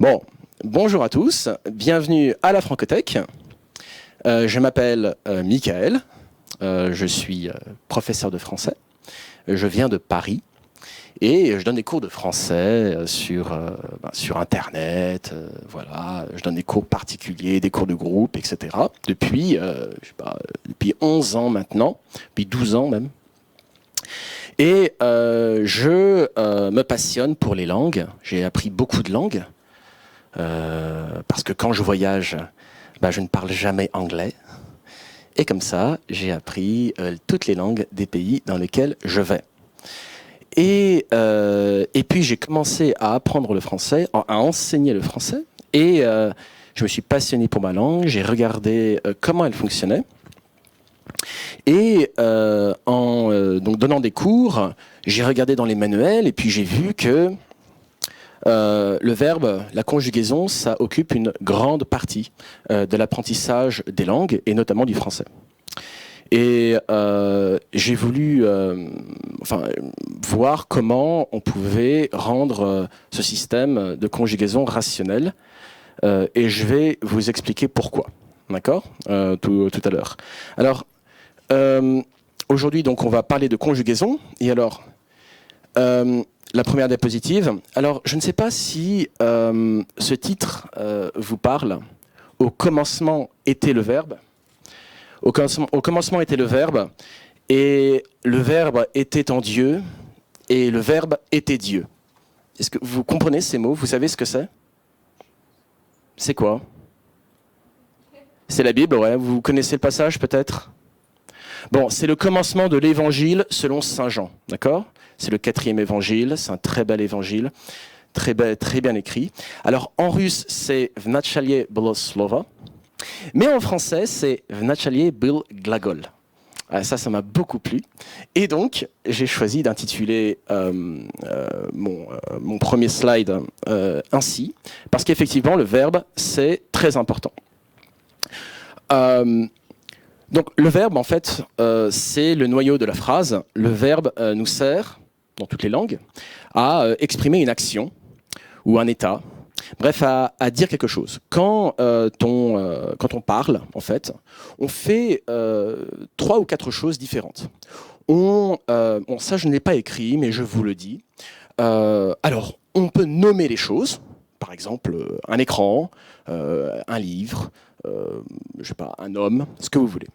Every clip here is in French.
Bon, bonjour à tous, bienvenue à la Francothèque. Je m'appelle Michael, je suis professeur de français, je viens de Paris et je donne des cours de français sur Internet, voilà. Je donne des cours particuliers, des cours de groupe, etc. Depuis 11 ans maintenant, depuis 12 ans même. Et je me passionne pour les langues, j'ai appris beaucoup de langues. Parce que quand je voyage, je ne parle jamais anglais. Et comme ça, j'ai appris toutes les langues des pays dans lesquels je vais. Et puis j'ai commencé à apprendre le français, à enseigner le français. Et je me suis passionné pour ma langue, j'ai regardé comment elle fonctionnait. Et donc donnant des cours, j'ai regardé dans les manuels et puis j'ai vu que le verbe, la conjugaison, ça occupe une grande partie de l'apprentissage des langues, et notamment du français. Et j'ai voulu voir comment on pouvait rendre ce système de conjugaison rationnel, et je vais vous expliquer pourquoi, d'accord, tout à l'heure. Alors, aujourd'hui, donc, on va parler de conjugaison, et alors... la première diapositive. Alors, je ne sais pas si ce titre vous parle. Au commencement était le verbe. Au commencement était le verbe. Et le verbe était en Dieu. Et le verbe était Dieu. Est-ce que vous comprenez ces mots? Vous savez ce que c'est? C'est quoi? C'est la Bible, ouais. Vous connaissez le passage peut-être? Bon, c'est le commencement de l'évangile selon Saint Jean, d'accord? C'est le 4e évangile, c'est un très bel évangile, très bien écrit. Alors en russe, c'est Vnachalie было слово, mais en français, c'est Vnachalie был глагол. Ça m'a beaucoup plu. Et donc, j'ai choisi d'intituler mon premier slide ainsi, parce qu'effectivement, le verbe, c'est très important. Donc le verbe, en fait, c'est le noyau de la phrase. Le verbe nous sert, dans toutes les langues, à exprimer une action ou un état, bref, à dire quelque chose. Quand on parle, en fait, on fait 3 ou 4 choses différentes. Ça, je ne l'ai pas écrit, mais je vous le dis. Alors, on peut nommer les choses, par exemple, un écran, un livre, je sais pas, un homme, ce que vous voulez.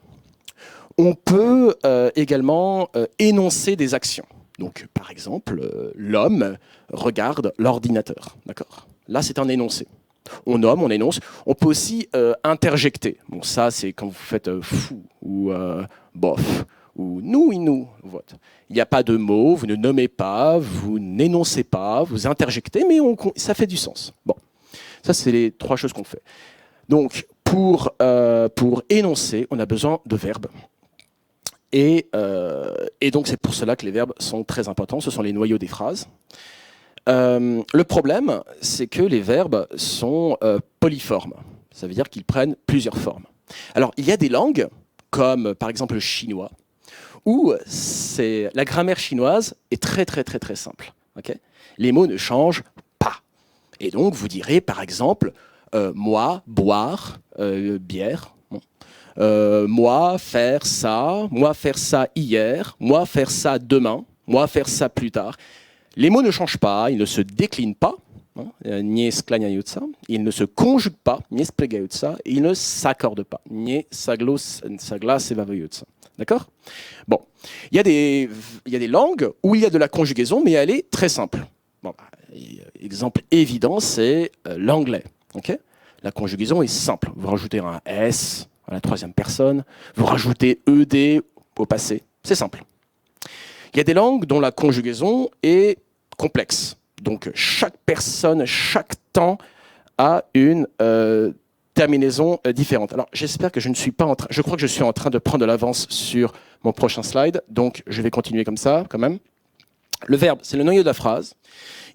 On peut également énoncer des actions. Donc, par exemple, l'homme regarde l'ordinateur. D'accord ? Là, c'est un énoncé. On nomme, on énonce. On peut aussi interjecter. Bon, ça, c'est quand vous faites fou ou bof ou nous et nous. Il n'y a pas de mots, vous ne nommez pas, vous n'énoncez pas, vous interjectez, mais ça fait du sens. Bon, ça, c'est les 3 choses qu'on fait. Donc, pour énoncer, on a besoin de verbes. Et donc, c'est pour cela que les verbes sont très importants. Ce sont les noyaux des phrases. Le problème, c'est que les verbes sont polyformes. Ça veut dire qu'ils prennent plusieurs formes. Alors, il y a des langues, comme par exemple le chinois, où la grammaire chinoise est très, très, très, très simple. Okay ? Les mots ne changent pas. Et donc, vous direz, par exemple, moi, boire, bière. Moi faire ça hier, moi faire ça demain, moi faire ça plus tard. Les mots ne changent pas, ils ne se déclinent pas, nie skłaniająca, ils ne se conjuguent pas, nie splegająca, et ils ne s'accordent pas, nie saglasywająca. D'accord ? Bon, il y a des langues où il y a de la conjugaison, mais elle est très simple. Bon, exemple évident, c'est l'anglais. Okay ? La conjugaison est simple. Vous rajoutez un S à la 3e personne, vous rajoutez ED au passé. C'est simple. Il y a des langues dont la conjugaison est complexe. Donc chaque personne, chaque temps a une terminaison différente. Alors j'espère que je ne suis pas en train... Je crois que je suis en train de prendre de l'avance sur mon prochain slide, donc je vais continuer comme ça quand même. Le verbe, c'est le noyau de la phrase.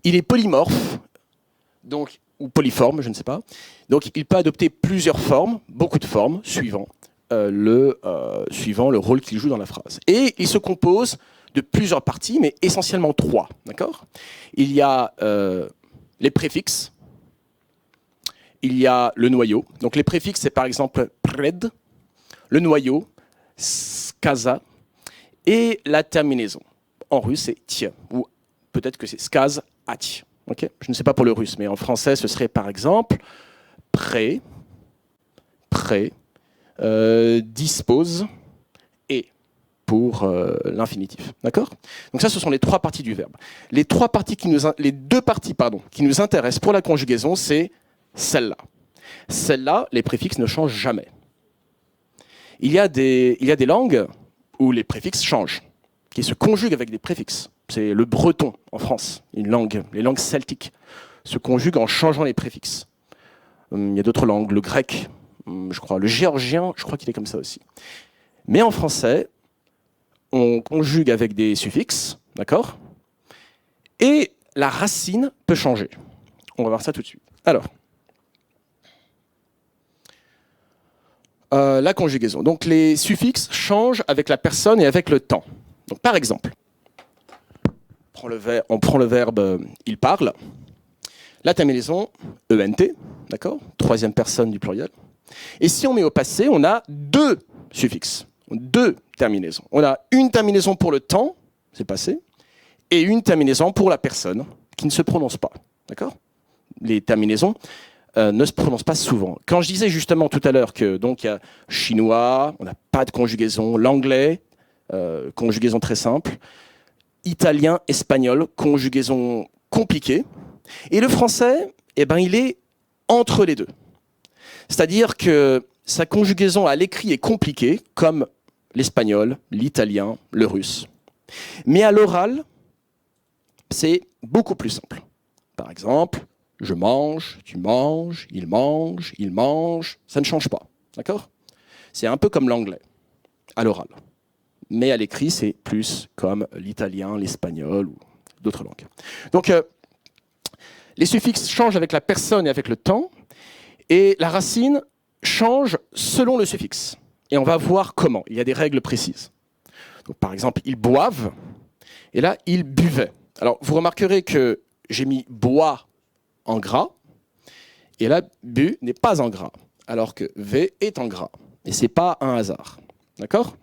Il est polymorphe, donc, ou polyforme, je ne sais pas. Donc il peut adopter plusieurs formes, beaucoup de formes, suivant le rôle qu'il joue dans la phrase. Et il se compose de plusieurs parties, mais essentiellement 3. D'accord ? Il y a les préfixes, il y a le noyau. Donc les préfixes, c'est par exemple pred, le noyau, skaza, et la terminaison. En russe, c'est tia, ou peut-être que c'est skaz, ati. Okay, je ne sais pas pour le russe, mais en français, ce serait par exemple prêt, dispose et pour l'infinitif. D'accord? Donc ça, ce sont les trois parties du verbe. Les deux parties qui nous intéressent pour la conjugaison, c'est celle-là. Celle-là, les préfixes ne changent jamais. Il y a des langues où les préfixes changent, qui se conjuguent avec des préfixes. C'est le breton en France, les langues celtiques se conjuguent en changeant les préfixes. Il y a d'autres langues, le grec, je crois, le géorgien, je crois qu'il est comme ça aussi. Mais en français, on conjugue avec des suffixes, d'accord? Et la racine peut changer. On va voir ça tout de suite. Alors, la conjugaison. Donc les suffixes changent avec la personne et avec le temps. Donc par exemple, on prend le verbe « il parle », la terminaison « ent », d'accord, troisième personne du pluriel. Et si on met au passé, on a deux suffixes, deux terminaisons. On a une terminaison pour le temps, c'est passé, et une terminaison pour la personne qui ne se prononce pas, d'accord. Les terminaisons ne se prononcent pas souvent. Quand je disais justement tout à l'heure que donc il y a chinois, on n'a pas de conjugaison, l'anglais, conjugaison très simple, italien, espagnol, conjugaison compliquée. Et le français, eh ben, il est entre les deux. C'est-à-dire que sa conjugaison à l'écrit est compliquée, comme l'espagnol, l'italien, le russe. Mais à l'oral, c'est beaucoup plus simple. Par exemple, je mange, tu manges, il mange, ça ne change pas. D'accord? C'est un peu comme l'anglais, à l'oral. Mais à l'écrit, c'est plus comme l'italien, l'espagnol ou d'autres langues. Donc, les suffixes changent avec la personne et avec le temps, et la racine change selon le suffixe. Et on va voir comment. Il y a des règles précises. Donc, par exemple, ils boivent, et là, ils buvaient. Alors, vous remarquerez que j'ai mis bois en gras, et là, bu n'est pas en gras, alors que v est en gras. Et ce n'est pas un hasard. D'accord ?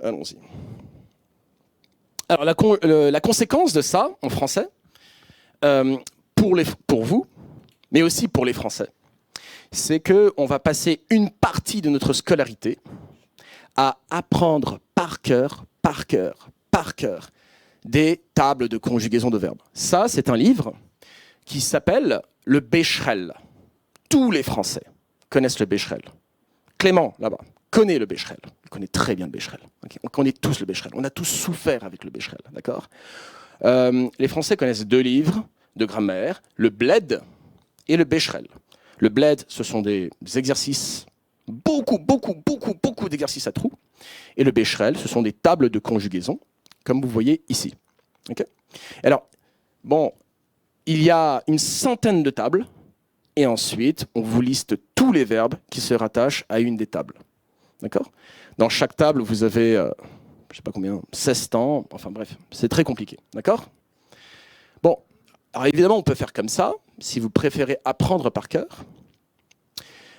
Allons-y. Alors, la conséquence de ça, en français, pour vous, mais aussi pour les Français, c'est qu'on va passer une partie de notre scolarité à apprendre par cœur, des tables de conjugaison de verbes. Ça, c'est un livre qui s'appelle le Becherel. Tous les Français connaissent le Becherel. Clément, là-bas, connaît le Becherel. Il connaît très bien le Becherel. Okay, on connaît tous le Becherel. On a tous souffert avec le Becherel, d'accord ? Les Français connaissent deux livres de grammaire, le Bled et le Becherel. Le Bled, ce sont des exercices, beaucoup d'exercices à trous. Et le Becherel, ce sont des tables de conjugaison, comme vous voyez ici. Okay ? Alors, bon, il y a une centaine de tables, et ensuite, on vous liste tous les verbes qui se rattachent à une des tables. D'accord ? Dans chaque table, vous avez, je ne sais pas combien, 16 temps, enfin bref, c'est très compliqué. D'accord ? Bon, alors évidemment, on peut faire comme ça, si vous préférez apprendre par cœur.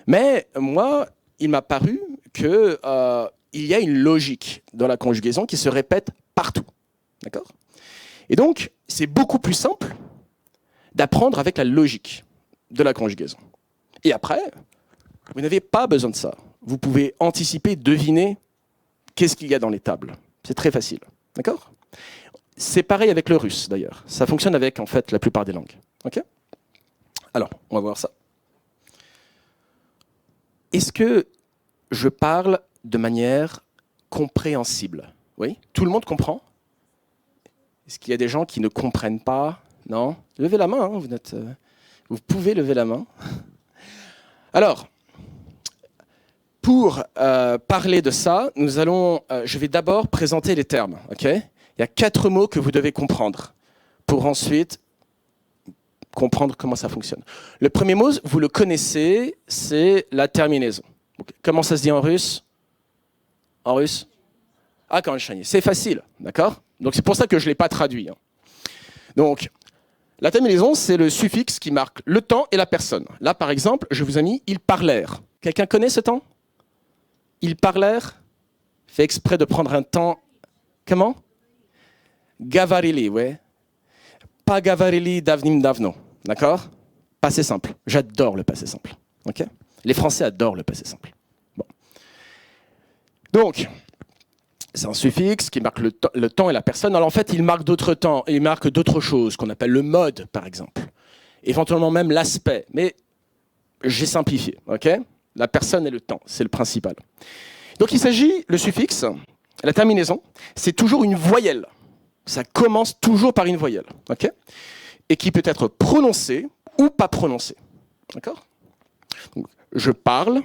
Mais moi, il m'a paru qu'il y a une logique dans la conjugaison qui se répète partout. D'accord ? Et donc, c'est beaucoup plus simple d'apprendre avec la logique de la conjugaison. Et après, vous n'avez pas besoin de ça. Vous pouvez anticiper, deviner qu'est-ce qu'il y a dans les tables. C'est très facile. D'accord ? C'est pareil avec le russe, d'ailleurs. Ça fonctionne avec, en fait, la plupart des langues. OK ? Alors, on va voir ça. Est-ce que je parle de manière compréhensible ? Oui ? Tout le monde comprend ? Est-ce qu'il y a des gens qui ne comprennent pas ? Non ? Levez la main, hein, vous pouvez lever la main. Alors, pour parler de ça, je vais d'abord présenter les termes. Okay ? Il y a 4 mots que vous devez comprendre pour ensuite comprendre comment ça fonctionne. Le premier mot, vous le connaissez, c'est la terminaison. Okay. Comment ça se dit en russe ? En russe ? Akanshani. C'est facile, d'accord ? Donc c'est pour ça que je ne l'ai pas traduit. Hein. Donc, La terminaison, c'est le suffixe qui marque le temps et la personne. Là, par exemple, je vous ai mis « ils parlèrent ». Quelqu'un connaît ce temps? Ils parlèrent. Fait exprès de prendre un temps. Comment? Gavarili, ouais. Pas gavarili davnim davno. D'accord? Passé simple. J'adore le passé simple. Okay, les Français adorent le passé simple. Bon. Donc, c'est un suffixe qui marque le temps et la personne. Alors en fait, il marque d'autres temps, il marque d'autres choses, qu'on appelle le mode, par exemple. Éventuellement même l'aspect. Mais j'ai simplifié. Okay, la personne et le temps, c'est le principal. Donc il s'agit, le suffixe, la terminaison, c'est toujours une voyelle. Ça commence toujours par une voyelle. Okay, et qui peut être prononcée ou pas prononcée. D'accord? Donc, je parle,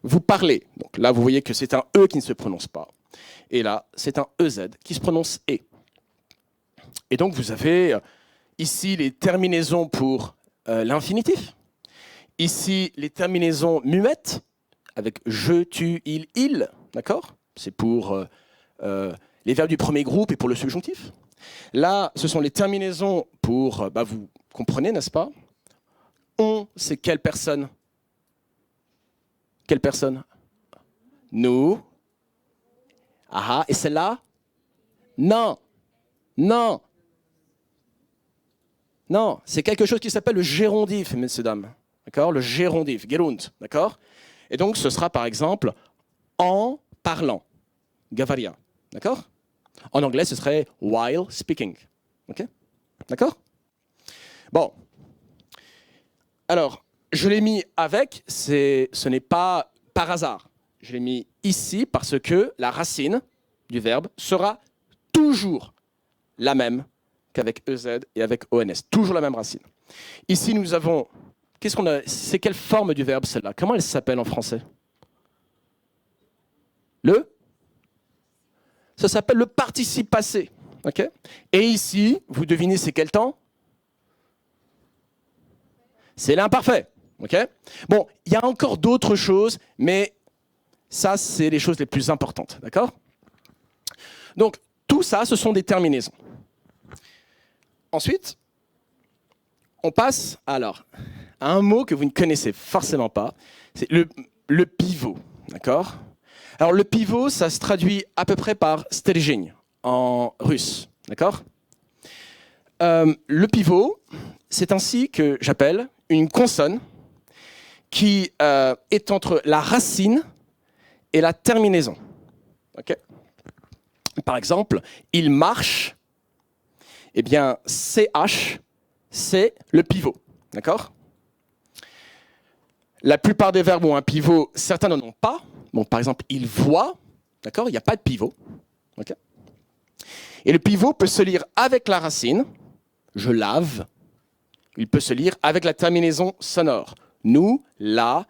vous parlez. Donc là, vous voyez que c'est un E qui ne se prononce pas. Et là, c'est un EZ qui se prononce E. Et donc, vous avez ici les terminaisons pour l'infinitif. Ici, les terminaisons muettes, avec je, tu, il, d'accord? C'est pour les verbes du premier groupe et pour le subjonctif. Là, ce sont les terminaisons pour, vous comprenez, n'est-ce pas? On, c'est quelle personne? Quelle personne? Nous. Ah, et celle-là? Non. Non. Non, c'est quelque chose qui s'appelle le gérondif, messieurs, dames. D'accord? Le gérondif, gerund, d'accord? Et donc, ce sera par exemple en parlant. Gavaria. D'accord? En anglais, ce serait while speaking. Ok? D'accord? Bon. Alors, je l'ai mis avec, ce n'est pas par hasard. Je l'ai mis ici parce que la racine du verbe sera toujours la même qu'avec EZ et avec ONS. Toujours la même racine. Ici, nous avons... Qu'est-ce qu'on a? C'est quelle forme du verbe, celle-là? Comment elle s'appelle en français? Ça s'appelle le participe passé. Okay, et ici, vous devinez c'est quel temps? C'est l'imparfait. Okay, bon, il y a encore d'autres choses, mais ça, c'est les choses les plus importantes. D'accord? Donc, tout ça, ce sont des terminaisons. Ensuite, on passe alors à un mot que vous ne connaissez forcément pas, c'est le pivot. D'accord? Alors, le pivot, ça se traduit à peu près par stelzhin en russe. D'accord? Le pivot, c'est ainsi que j'appelle une consonne qui est entre la racine et la terminaison. Okay, par exemple, il marche, eh bien, CH, c'est le pivot. D'accord? La plupart des verbes ont un pivot, certains n'en ont pas. Bon, par exemple, il voit, d'accord? Il n'y a pas de pivot. Okay, et le pivot peut se lire avec la racine, je lave. Il peut se lire avec la terminaison sonore. Nous lavons.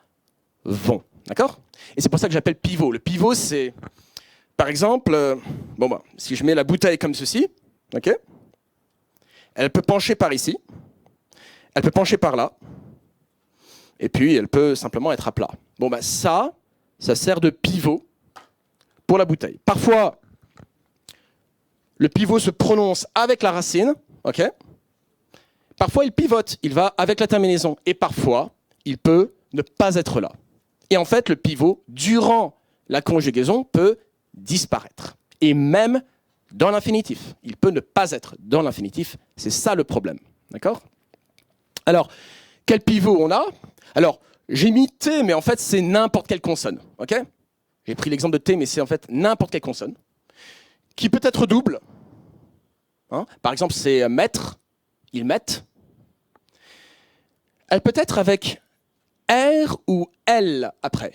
D'accord? Et c'est pour ça que j'appelle pivot. Le pivot, c'est, par exemple, si je mets la bouteille comme ceci, okay, elle peut pencher par ici, elle peut pencher par là, et puis elle peut simplement être à plat. Bon, ça sert de pivot pour la bouteille. Parfois, le pivot se prononce avec la racine, ok? Parfois, il pivote, il va avec la terminaison. Et parfois, il peut ne pas être là. Et en fait, le pivot, durant la conjugaison, peut disparaître. Et même dans l'infinitif. Il peut ne pas être dans l'infinitif. C'est ça le problème. D'accord? Alors, quel pivot on a? Alors, j'ai mis T, mais en fait, c'est n'importe quelle consonne. Ok? J'ai pris l'exemple de T, mais c'est en fait n'importe quelle consonne. Qui peut être double. Hein? Par exemple, c'est mettre. Ils mettent. Elle peut être avec R ou L après.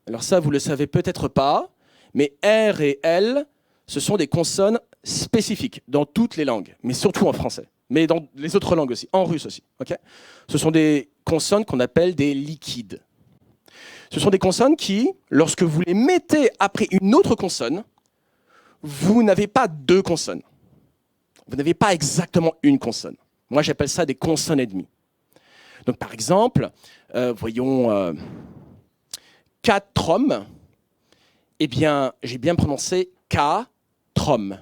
Alors ça, vous ne le savez peut-être pas, mais R et L, ce sont des consonnes spécifiques dans toutes les langues, mais surtout en français, mais dans les autres langues aussi, en russe aussi. Okay, ce sont des consonnes qu'on appelle des liquides. Ce sont des consonnes qui, lorsque vous les mettez après une autre consonne, vous n'avez pas deux consonnes. Vous n'avez pas exactement une consonne. Moi, j'appelle ça des consonnes et demie. Donc, par exemple, voyons, katrom, eh bien, j'ai bien prononcé katrom.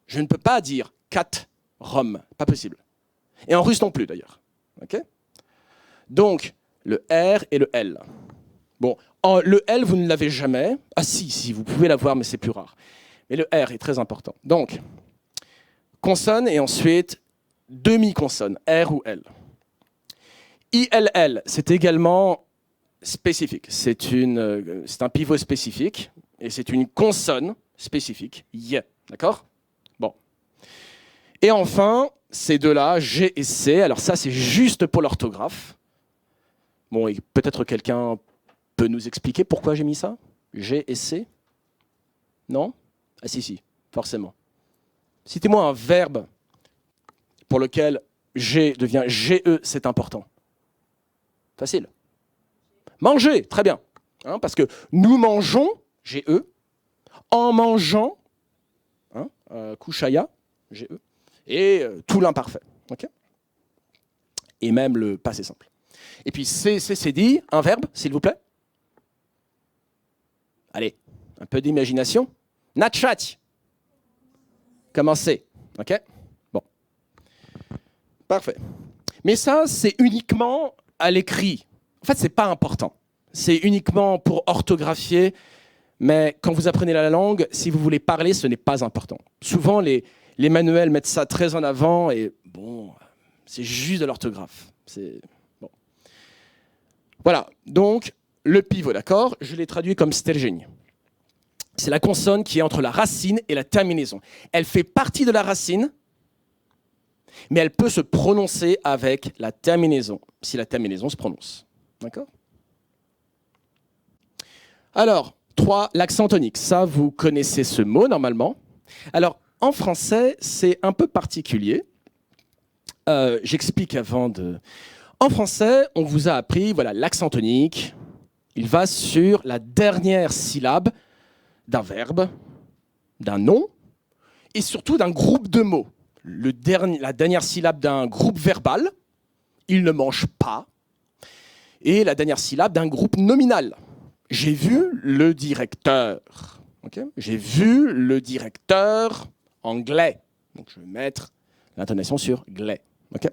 Je ne peux pas dire katrom, pas possible. Et en russe non plus, d'ailleurs. Okay, donc, le R et le L. Bon, le L, vous ne l'avez jamais. Ah si, vous pouvez l'avoir, mais c'est plus rare. Mais le R est très important. Donc, consonne et ensuite demi-consonne, R ou L. ILL, c'est également spécifique. C'est un pivot spécifique et c'est une consonne spécifique. Y, d'accord? Bon. Et enfin, ces deux-là, G et C. Alors ça, c'est juste pour l'orthographe. Bon, et peut-être quelqu'un peut nous expliquer pourquoi j'ai mis ça? G et C? Non? Ah si, forcément. Citez-moi un verbe pour lequel G devient GE, c'est important. Facile. Manger, très bien. Hein, parce que nous mangeons, GE, en mangeant, hein, kushaya, GE, et tout l'imparfait. Okay, et même le passé simple. Et puis c'est dit, un verbe, s'il vous plaît. Allez, un peu d'imagination. Nachat. Commencez. OK? Bon. Parfait. Mais ça, c'est uniquement à l'écrit. En fait, c'est pas important. C'est uniquement pour orthographier. Mais quand vous apprenez la langue, si vous voulez parler, ce n'est pas important. Souvent, les manuels mettent ça très en avant et bon, c'est juste de l'orthographe. Bon. Voilà. Donc, le pivot, d'accord? Je l'ai traduit comme stergeń. C'est la consonne qui est entre la racine et la terminaison. Elle fait partie de la racine, mais elle peut se prononcer avec la terminaison, si la terminaison se prononce. D'accord? Alors, 3, l'accent tonique. Ça, vous connaissez ce mot normalement. Alors, en français, c'est un peu particulier. J'explique avant de... En français, on vous a appris, voilà, l'accent tonique. Il va sur la dernière syllabe d'un verbe, d'un nom, et surtout d'un groupe de mots. La dernière syllabe d'un groupe verbal, il ne mange pas, et la dernière syllabe d'un groupe nominal. J'ai vu le directeur. Okay, j'ai vu le directeur anglais. Donc je vais mettre l'intonation sur glais. Okay,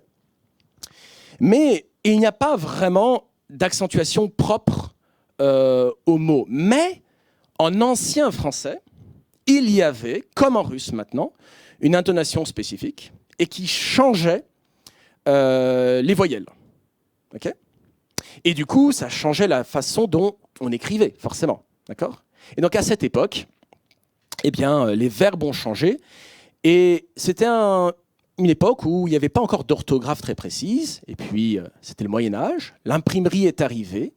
mais il n'y a pas vraiment d'accentuation propre aux mots. Mais en ancien français, il y avait, comme en russe maintenant, une intonation spécifique et qui changeait les voyelles. Okay, et du coup, ça changeait la façon dont on écrivait, forcément. D'accord ? Et donc, à cette époque, eh bien, les verbes ont changé. Et c'était une époque où il n'y avait pas encore d'orthographe très précise. Et puis, c'était le Moyen-Âge. L'imprimerie est arrivée.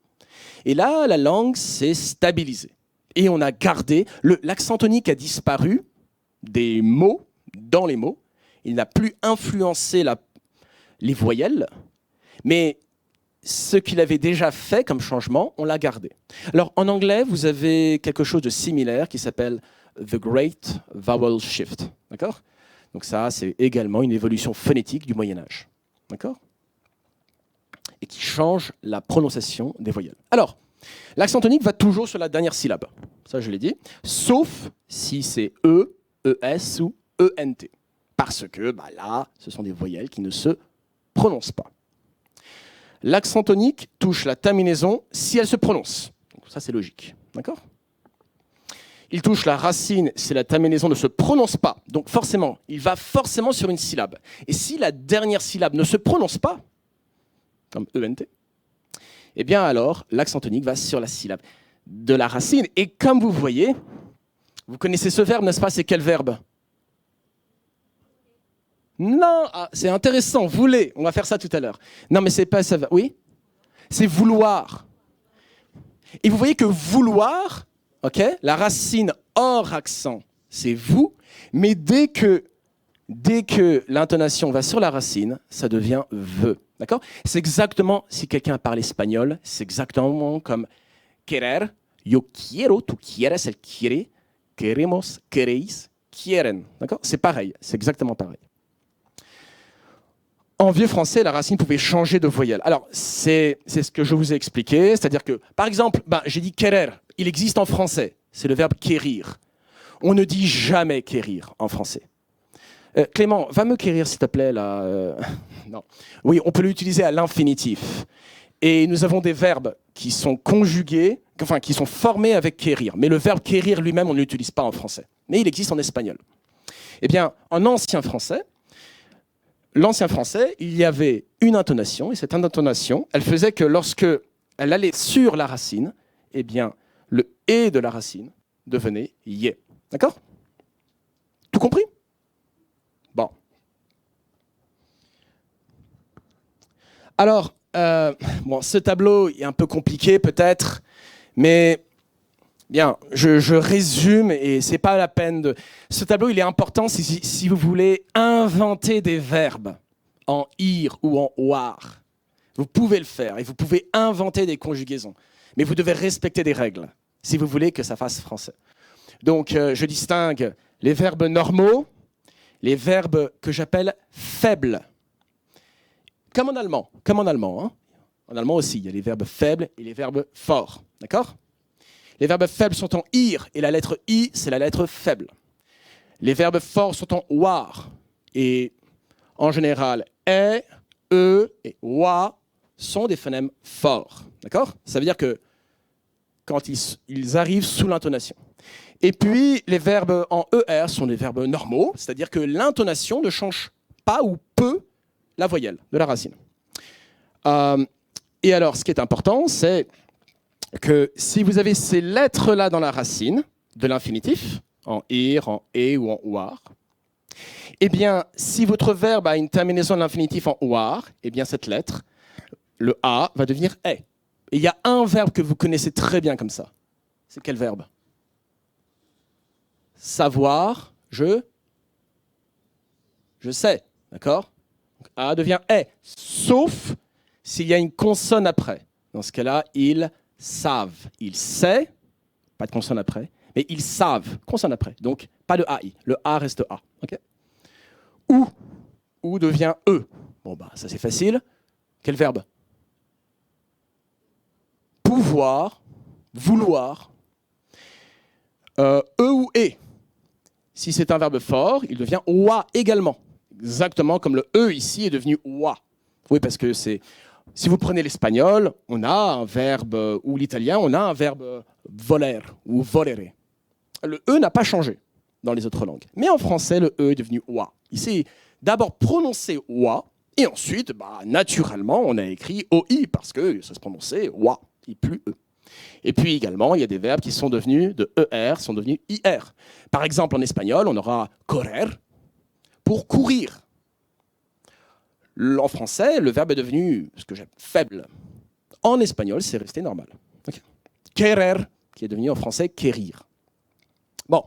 Et là, la langue s'est stabilisée. Et on a gardé... L'accent tonique a disparu des mots, dans les mots. Il n'a plus influencé les voyelles. Mais ce qu'il avait déjà fait comme changement, on l'a gardé. Alors, en anglais, vous avez quelque chose de similaire qui s'appelle The Great Vowel Shift. D'accord ? Donc ça, c'est également une évolution phonétique du Moyen-Âge. D'accord ? Et qui change la prononciation des voyelles. Alors, l'accent tonique va toujours sur la dernière syllabe. Ça, je l'ai dit. Sauf si c'est E, ES ou ENT. Parce que là, ce sont des voyelles qui ne se prononcent pas. L'accent tonique touche la terminaison si elle se prononce. Donc ça, c'est logique. D'accord ? Il touche la racine si la terminaison ne se prononce pas. Donc forcément, il va forcément sur une syllabe. Et si la dernière syllabe ne se prononce pas, comme ENT, eh bien alors, l'accent tonique va sur la syllabe de la racine. Et comme vous voyez, vous connaissez ce verbe, n'est-ce pas? C'est quel verbe? Non, c'est intéressant, voulez. On va faire ça tout à l'heure. Non, mais c'est pas ça. Oui? C'est vouloir. Et vous voyez que vouloir, ok, la racine hors accent, c'est vous, mais dès que l'intonation va sur la racine, ça devient veut. D'accord? C'est exactement, si quelqu'un parle espagnol, c'est exactement comme querer, yo quiero, tu quieres, el quiere, queremos, queréis, quieren. D'accord? C'est pareil, c'est exactement pareil. En vieux français, la racine pouvait changer de voyelle. Alors, c'est ce que je vous ai expliqué, c'est-à-dire que, par exemple, j'ai dit querer, il existe en français, c'est le verbe quérir. On ne dit jamais quérir en français. Clément, va me quérir, s'il te plaît, là. non. Oui, on peut l'utiliser à l'infinitif. Et nous avons des verbes qui sont conjugués, enfin qui sont formés avec quérir. Mais le verbe quérir lui-même, on ne l'utilise pas en français. Mais il existe en espagnol. Eh bien, en ancien français, l'ancien français, il y avait une intonation, et cette intonation, elle faisait que lorsque elle allait sur la racine, eh bien, le « et » de la racine devenait « yé ». D'accord? Tout compris? Bon. Alors, bon, ce tableau est un peu compliqué peut-être, mais bien, je résume et c'est pas la peine de... Ce tableau, il est important si vous voulez inventer des verbes en ir ou en oar. Vous pouvez le faire et vous pouvez inventer des conjugaisons, mais vous devez respecter des règles si vous voulez que ça fasse français. Donc, je distingue les verbes normaux, les verbes que j'appelle faibles. Comme en allemand, hein. En allemand aussi, il y a les verbes faibles et les verbes forts, d'accord? Les verbes faibles sont en ir, et la lettre i, c'est la lettre faible. Les verbes forts sont en war, et en général, e, et wa sont des phonèmes forts, d'accord? Ça veut dire que quand ils arrivent sous l'intonation. Et puis, les verbes en er sont des verbes normaux, c'est-à-dire que l'intonation ne change pas ou peu la voyelle de la racine. Et alors, ce qui est important, c'est que si vous avez ces lettres-là dans la racine de l'infinitif, en ir, en e ou en oar, eh bien, si votre verbe a une terminaison de l'infinitif en oar, eh bien, cette lettre, le a, va devenir e. Et il y a un verbe que vous connaissez très bien comme ça. C'est quel verbe? Savoir, je sais, d'accord? A devient E, sauf s'il y a une consonne après. Dans ce cas-là, ils savent. Ils sait, pas de consonne après, mais ils savent, consonne après. Donc, pas de AI. Le A reste A. Okay? Ou devient E. Bon, bah, ça c'est facile. Quel verbe? Pouvoir, vouloir. E ou E. Si c'est un verbe fort, il devient oa également. Exactement comme le E ici est devenu oa. Oui, parce que c'est... Si vous prenez l'espagnol, on a un verbe, ou l'italien, on a un verbe voler ou volere. Le E n'a pas changé dans les autres langues. Mais en français, le E est devenu oa. Il s'est d'abord prononcé oa, et ensuite, bah, naturellement, on a écrit oi, parce que ça se prononçait oa, et plus E. Et puis également, il y a des verbes qui sont devenus de ER, sont devenus IR. Par exemple, en espagnol, on aura correr pour courir. En français, le verbe est devenu ce que j'appelle faible. En espagnol, c'est resté normal. Okay. Querer, qui est devenu en français quérir. Bon,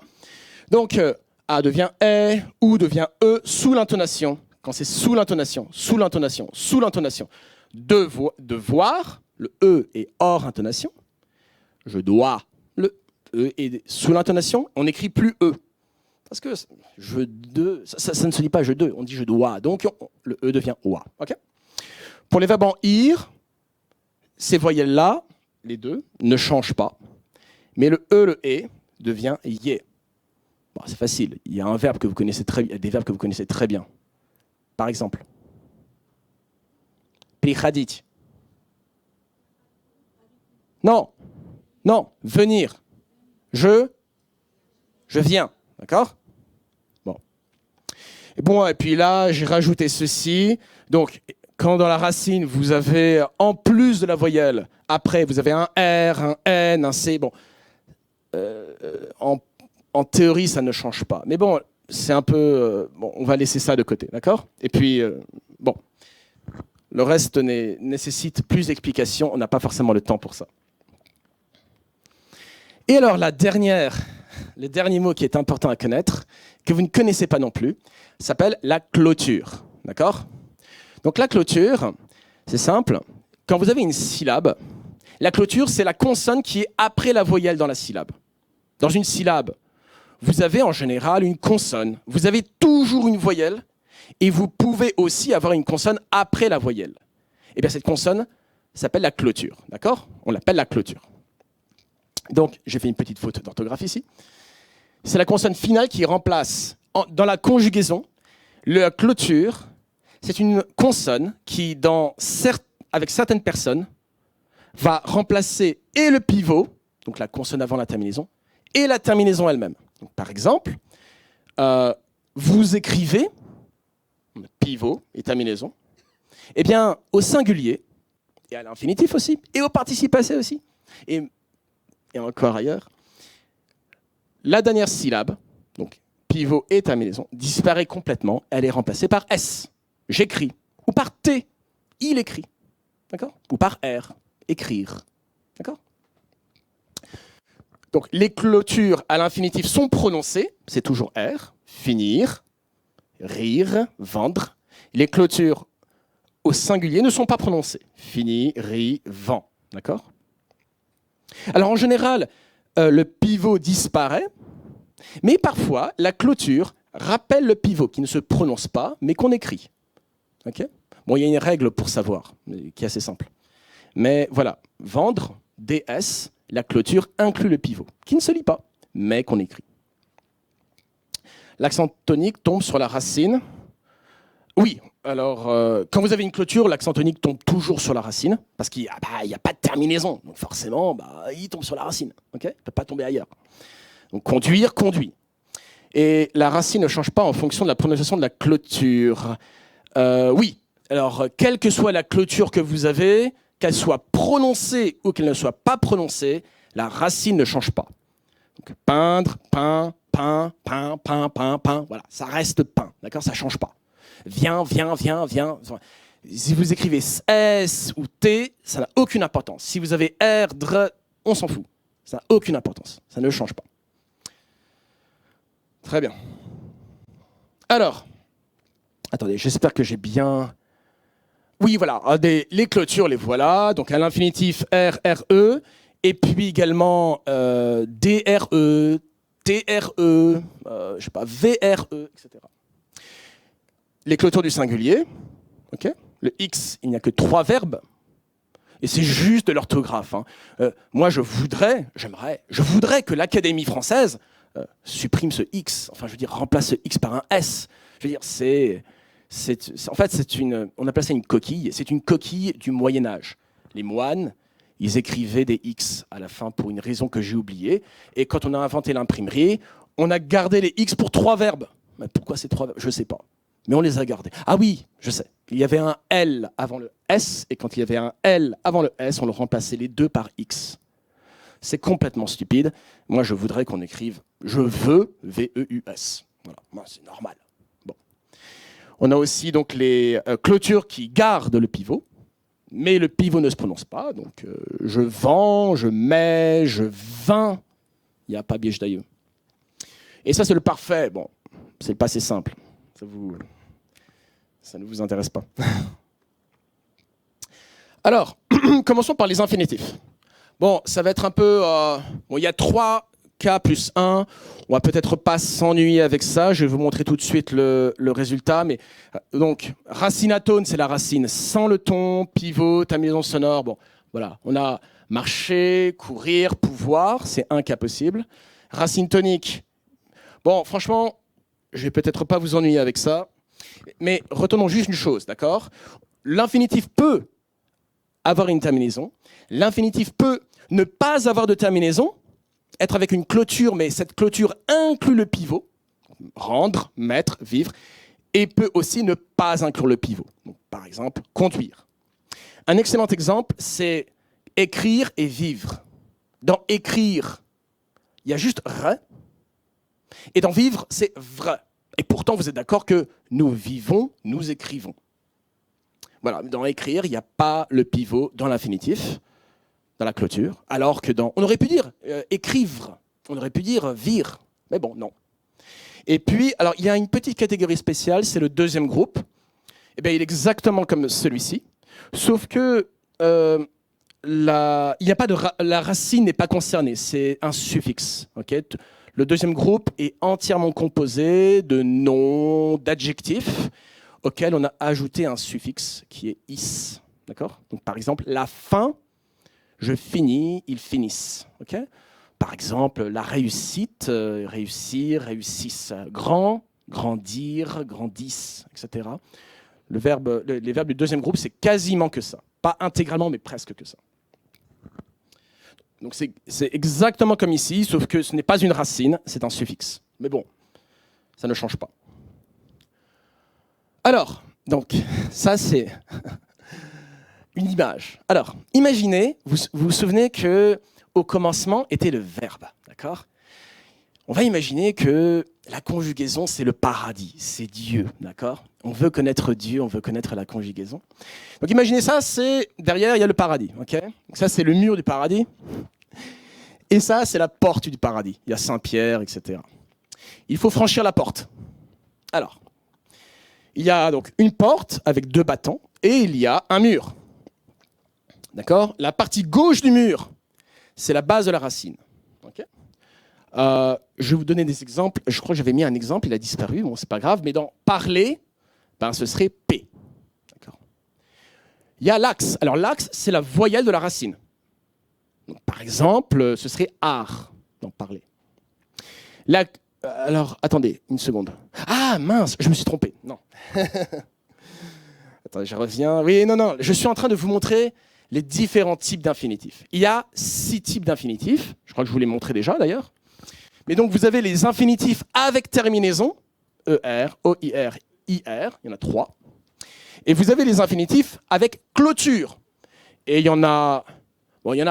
donc A devient E, ou devient E sous l'intonation. Quand c'est sous l'intonation, sous l'intonation, sous l'intonation. Devoir, le E est hors intonation. Je dois, le E est sous l'intonation, on n'écrit plus E. Parce que je de, ça ne se dit pas je de, on dit je dois. Donc le E devient oa. Okay? Pour les verbes en ir, ces voyelles-là, les deux, ne changent pas. Mais le E, le E devient yé. Bon, c'est facile. Il y a un verbe que vous connaissez très bien, des verbes que vous connaissez très bien. Par exemple, prichadit. Non, venir. Je viens. D'accord? Bon, et puis là, j'ai rajouté ceci. Donc, quand dans la racine, vous avez, en plus de la voyelle, après, vous avez un R, un N, un C. Bon, en théorie, ça ne change pas. Mais bon, c'est un peu... bon, on va laisser ça de côté, d'accord? Et puis, bon, le reste nécessite plus d'explications. On n'a pas forcément le temps pour ça. Et alors, le dernier mot qui est important à connaître, que vous ne connaissez pas non plus, s'appelle la clôture. D'accord? Donc la clôture, c'est simple. Quand vous avez une syllabe, la clôture, c'est la consonne qui est après la voyelle dans la syllabe. Dans une syllabe, vous avez en général une consonne. Vous avez toujours une voyelle et vous pouvez aussi avoir une consonne après la voyelle. Et bien cette consonne s'appelle la clôture. D'accord? On l'appelle la clôture. Donc, j'ai fait une petite faute d'orthographe ici. C'est la consonne finale qui remplace, dans la conjugaison, la clôture, c'est une consonne qui, avec certaines personnes, va remplacer et le pivot, donc la consonne avant la terminaison, et la terminaison elle-même. Donc, par exemple, vous écrivez pivot et terminaison, eh bien, au singulier, et à l'infinitif aussi, et au participe passé aussi, et encore ailleurs, la dernière syllabe, donc pivot et terminaison, disparaît complètement, elle est remplacée par S, j'écris, ou par T, il écrit, d'accord? Ou par R, écrire, d'accord? Donc les clôtures à l'infinitif sont prononcées, c'est toujours R, finir, rire, vendre. Les clôtures au singulier ne sont pas prononcées, fini, ri, vend, d'accord? Alors en général, le pivot disparaît, mais parfois la clôture rappelle le pivot qui ne se prononce pas, mais qu'on écrit. Okay, bon, il y a une règle pour savoir, qui est assez simple. Mais voilà, vendre, DS, la clôture inclut le pivot, qui ne se lit pas, mais qu'on écrit. L'accent tonique tombe sur la racine. Oui, alors, quand vous avez une clôture, l'accent tonique tombe toujours sur la racine, parce qu'il n'y a pas de terminaison. Donc forcément, il tombe sur la racine. Okay, il ne peut pas tomber ailleurs. Donc conduire, conduit. Et la racine ne change pas en fonction de la prononciation de la clôture. Oui, alors, quelle que soit la clôture que vous avez, qu'elle soit prononcée ou qu'elle ne soit pas prononcée, la racine ne change pas. Donc, peindre, pain, pain, pain, pain, pain, pain, voilà, ça reste pain, d'accord, ça ne change pas. Viens, viens, viens, viens. Si vous écrivez S ou T, ça n'a aucune importance. Si vous avez R, dr, on s'en fout. Ça n'a aucune importance, ça ne change pas. Très bien. Alors, attendez, j'espère que j'ai bien... Oui, voilà, les clôtures, les voilà. Donc à l'infinitif R, R, E, et puis également D, R, E, T, R, E, je sais pas, V, R, E, etc. Les clôtures du singulier, okay. Le X, il n'y a que 3 verbes, et c'est juste de l'orthographe. Hein. Moi, je voudrais que l'Académie française supprime ce X, enfin, je veux dire, remplace ce X par un S. Je veux dire, en fait, on appelle ça une coquille. C'est une coquille du Moyen-Âge. Les moines, ils écrivaient des X à la fin pour une raison que j'ai oubliée. Et quand on a inventé l'imprimerie, on a gardé les X pour 3 verbes. Mais pourquoi ces 3 verbes? Je ne sais pas. Mais on les a gardés. Ah oui, je sais. Il y avait un L avant le S. Et quand il y avait un L avant le S, on le remplaçait les deux par X. C'est complètement stupide. Moi, je voudrais qu'on écrive « je veux » V-E-U-S. Voilà, moi, c'est normal. On a aussi donc les clôtures qui gardent le pivot, mais le pivot ne se prononce pas. Donc je vends, je mets, je vins. Il n'y a pas biège d'ailleurs. Et ça, c'est le parfait. Bon, c'est le passé simple. Ça ne vous intéresse pas. Alors, commençons par les infinitifs. Bon, ça va être un peu... bon, il y a 3 cas plus 1. On va peut-être pas s'ennuyer avec ça. Je vais vous montrer tout de suite le résultat. Mais donc, racine atone, c'est la racine sans le ton, pivot, terminaison sonore. Bon, voilà. On a marcher, courir, pouvoir. C'est un cas possible. Racine tonique. Bon, franchement, je vais peut-être pas vous ennuyer avec ça. Mais retenons juste une chose, d'accord? L'infinitif peut avoir une terminaison. L'infinitif peut ne pas avoir de terminaison, être avec une clôture, mais cette clôture inclut le pivot, rendre, mettre, vivre, et peut aussi ne pas inclure le pivot. Donc, par exemple, conduire. Un excellent exemple, c'est écrire et vivre. Dans écrire, il y a juste « re », et dans vivre, c'est « vrai ». Et pourtant, vous êtes d'accord que nous vivons, nous écrivons. Voilà, dans écrire, il n'y a pas le pivot dans l'infinitif, dans la clôture, alors que dans... On aurait pu dire écrire, on aurait pu dire vire, mais bon, non. Et puis, alors, il y a une petite catégorie spéciale, c'est le deuxième groupe. Eh bien, il est exactement comme celui-ci, sauf que il y a pas de la racine n'est pas concernée, c'est un suffixe. Okay, le deuxième groupe est entièrement composé de noms, d'adjectifs, auxquels on a ajouté un suffixe qui est « is ». D'accord ? Donc, par exemple, la fin, je finis, ils finissent. Okay ? Par exemple, la réussite, réussir, réussissent. Grand, grandir, grandissent, etc. Les verbes du deuxième groupe, c'est quasiment que ça. Pas intégralement, mais presque que ça. Donc c'est exactement comme ici, sauf que ce n'est pas une racine, c'est un suffixe. Mais bon, ça ne change pas. Alors, donc, ça c'est une image. Alors, imaginez, vous vous souvenez qu'au commencement était le verbe, d'accord ? On va imaginer que la conjugaison, c'est le paradis, c'est Dieu, d'accord ? On veut connaître Dieu, on veut connaître la conjugaison. Donc imaginez ça, derrière, il y a le paradis, ok ? Donc ça, c'est le mur du paradis. Et ça, c'est la porte du paradis. Il y a Saint-Pierre, etc. Il faut franchir la porte. Alors, il y a donc une porte avec 2 battants et il y a un mur. D'accord ? La partie gauche du mur, c'est la base de la racine. Okay ? Je vais vous donner des exemples. Je crois que j'avais mis un exemple, il a disparu. Bon, c'est pas grave, mais dans parler, ce serait P. D'accord ? Il y a l'axe. Alors, l'axe, c'est la voyelle de la racine. Donc, par exemple, ce serait art, dans parler. Alors, attendez, une seconde. Ah, mince, je me suis trompé. Non. Attendez, je reviens. Oui, non, je suis en train de vous montrer les différents types d'infinitifs. Il y a 6 types d'infinitifs. Je crois que je vous les montrais déjà, d'ailleurs. Mais donc, vous avez les infinitifs avec terminaison, ER, OIR, IR, il y en a 3. Et vous avez les infinitifs avec clôture. Et il y en a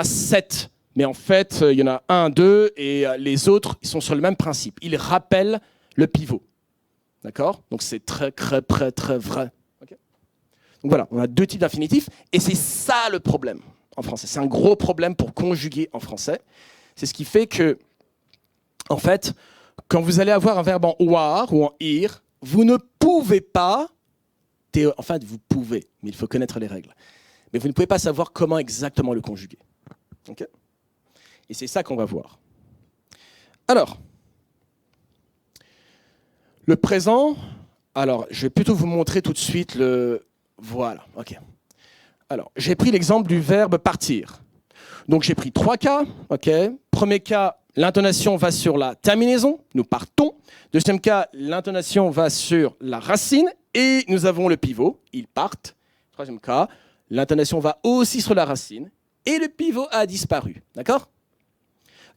7. Mais en fait, il y en a 1, 2, et les autres, ils sont sur le même principe. Ils rappellent le pivot. D'accord ? Donc c'est très, très, très, très vrai. Okay ? Donc voilà, on a 2 types d'infinitifs, et c'est ça le problème en français. C'est un gros problème pour conjuguer en français. C'est ce qui fait que, en fait, quand vous allez avoir un verbe en war ou en ir, vous ne pouvez pas, enfin vous pouvez, mais il faut connaître les règles, mais vous ne pouvez pas savoir comment exactement le conjuguer. Okay ? Et c'est ça qu'on va voir. Alors, le présent, alors je vais plutôt vous montrer tout de suite le... Voilà, ok. Alors, j'ai pris l'exemple du verbe partir. Donc j'ai pris 3 cas, ok. Premier cas, l'intonation va sur la terminaison, nous partons. Deuxième cas, l'intonation va sur la racine et nous avons le pivot, ils partent. Troisième cas, l'intonation va aussi sur la racine et le pivot a disparu, d'accord ?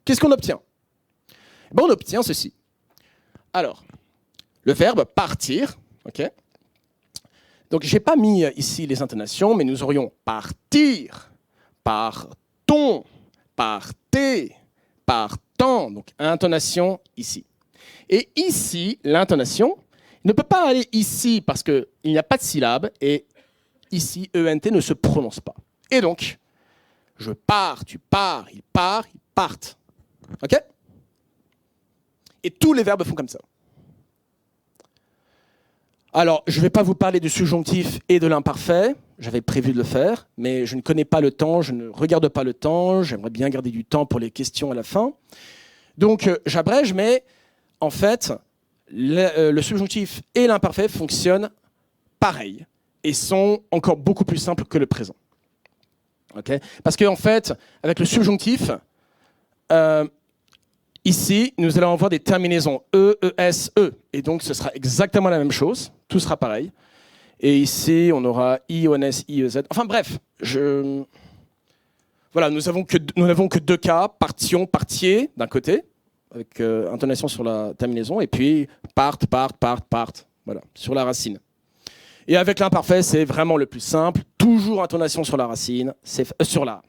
Qu'est-ce qu'on obtient ? On obtient ceci. Alors, le verbe partir, ok ? Donc, je n'ai pas mis ici les intonations, mais nous aurions partir, partons, partez, partant. Donc, intonation ici. Et ici, l'intonation ne peut pas aller ici parce qu'il n'y a pas de syllabe et ici, ENT ne se prononce pas. Et donc, je pars, tu pars, ils partent. Ok ? Et tous les verbes font comme ça. Alors, je ne vais pas vous parler du subjonctif et de l'imparfait. J'avais prévu de le faire, mais je ne connais pas le temps, je ne regarde pas le temps. J'aimerais bien garder du temps pour les questions à la fin. Donc, j'abrège, mais en fait, le subjonctif et l'imparfait fonctionnent pareil et sont encore beaucoup plus simples que le présent. Okay ? Parce qu'en fait, avec le subjonctif, ici, nous allons avoir des terminaisons E, ES, E. Et donc, ce sera exactement la même chose. Tout sera pareil. Et ici, on aura I, ONS, I, EZ. Enfin bref, voilà, nous n'avons que 2 cas. Partions, partiez, d'un côté, avec intonation sur la terminaison, et puis partent. Voilà, sur la racine. Et avec l'imparfait, c'est vraiment le plus simple. Toujours intonation sur la racine, sur la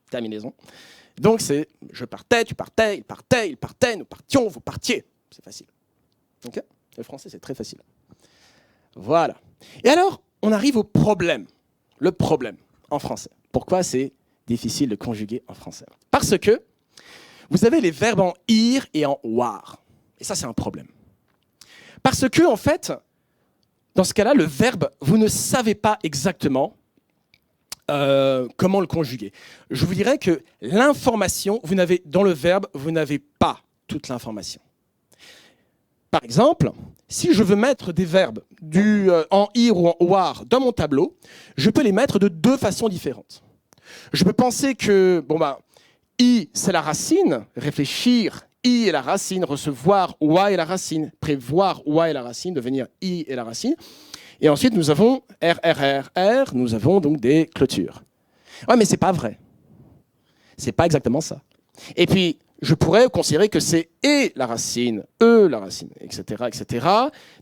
terminaison. Donc c'est je partais, tu partais, il partait, nous partions, vous partiez. C'est facile. Okay ? Le français, c'est très facile. Voilà. Et alors, on arrive au problème. Le problème en français. Pourquoi c'est difficile de conjuguer en français ? Parce que vous avez les verbes en ir et en war. Et ça, c'est un problème. Parce que, en fait, dans ce cas-là, le verbe, vous ne savez pas exactement comment le conjuguer. Je vous dirais que l'information, dans le verbe, vous n'avez pas toute l'information. Par exemple, si je veux mettre des verbes en ir ou en war dans mon tableau, je peux les mettre de 2 façons différentes. Je peux penser que, i, c'est la racine, réfléchir, i est la racine, recevoir, wa est la racine, prévoir, wa est la racine, devenir i est la racine. Et ensuite, nous avons R, nous avons donc des clôtures. Ouais, mais c'est pas vrai. C'est pas exactement ça. Et puis, je pourrais considérer que c'est et la racine, la racine, etc., etc.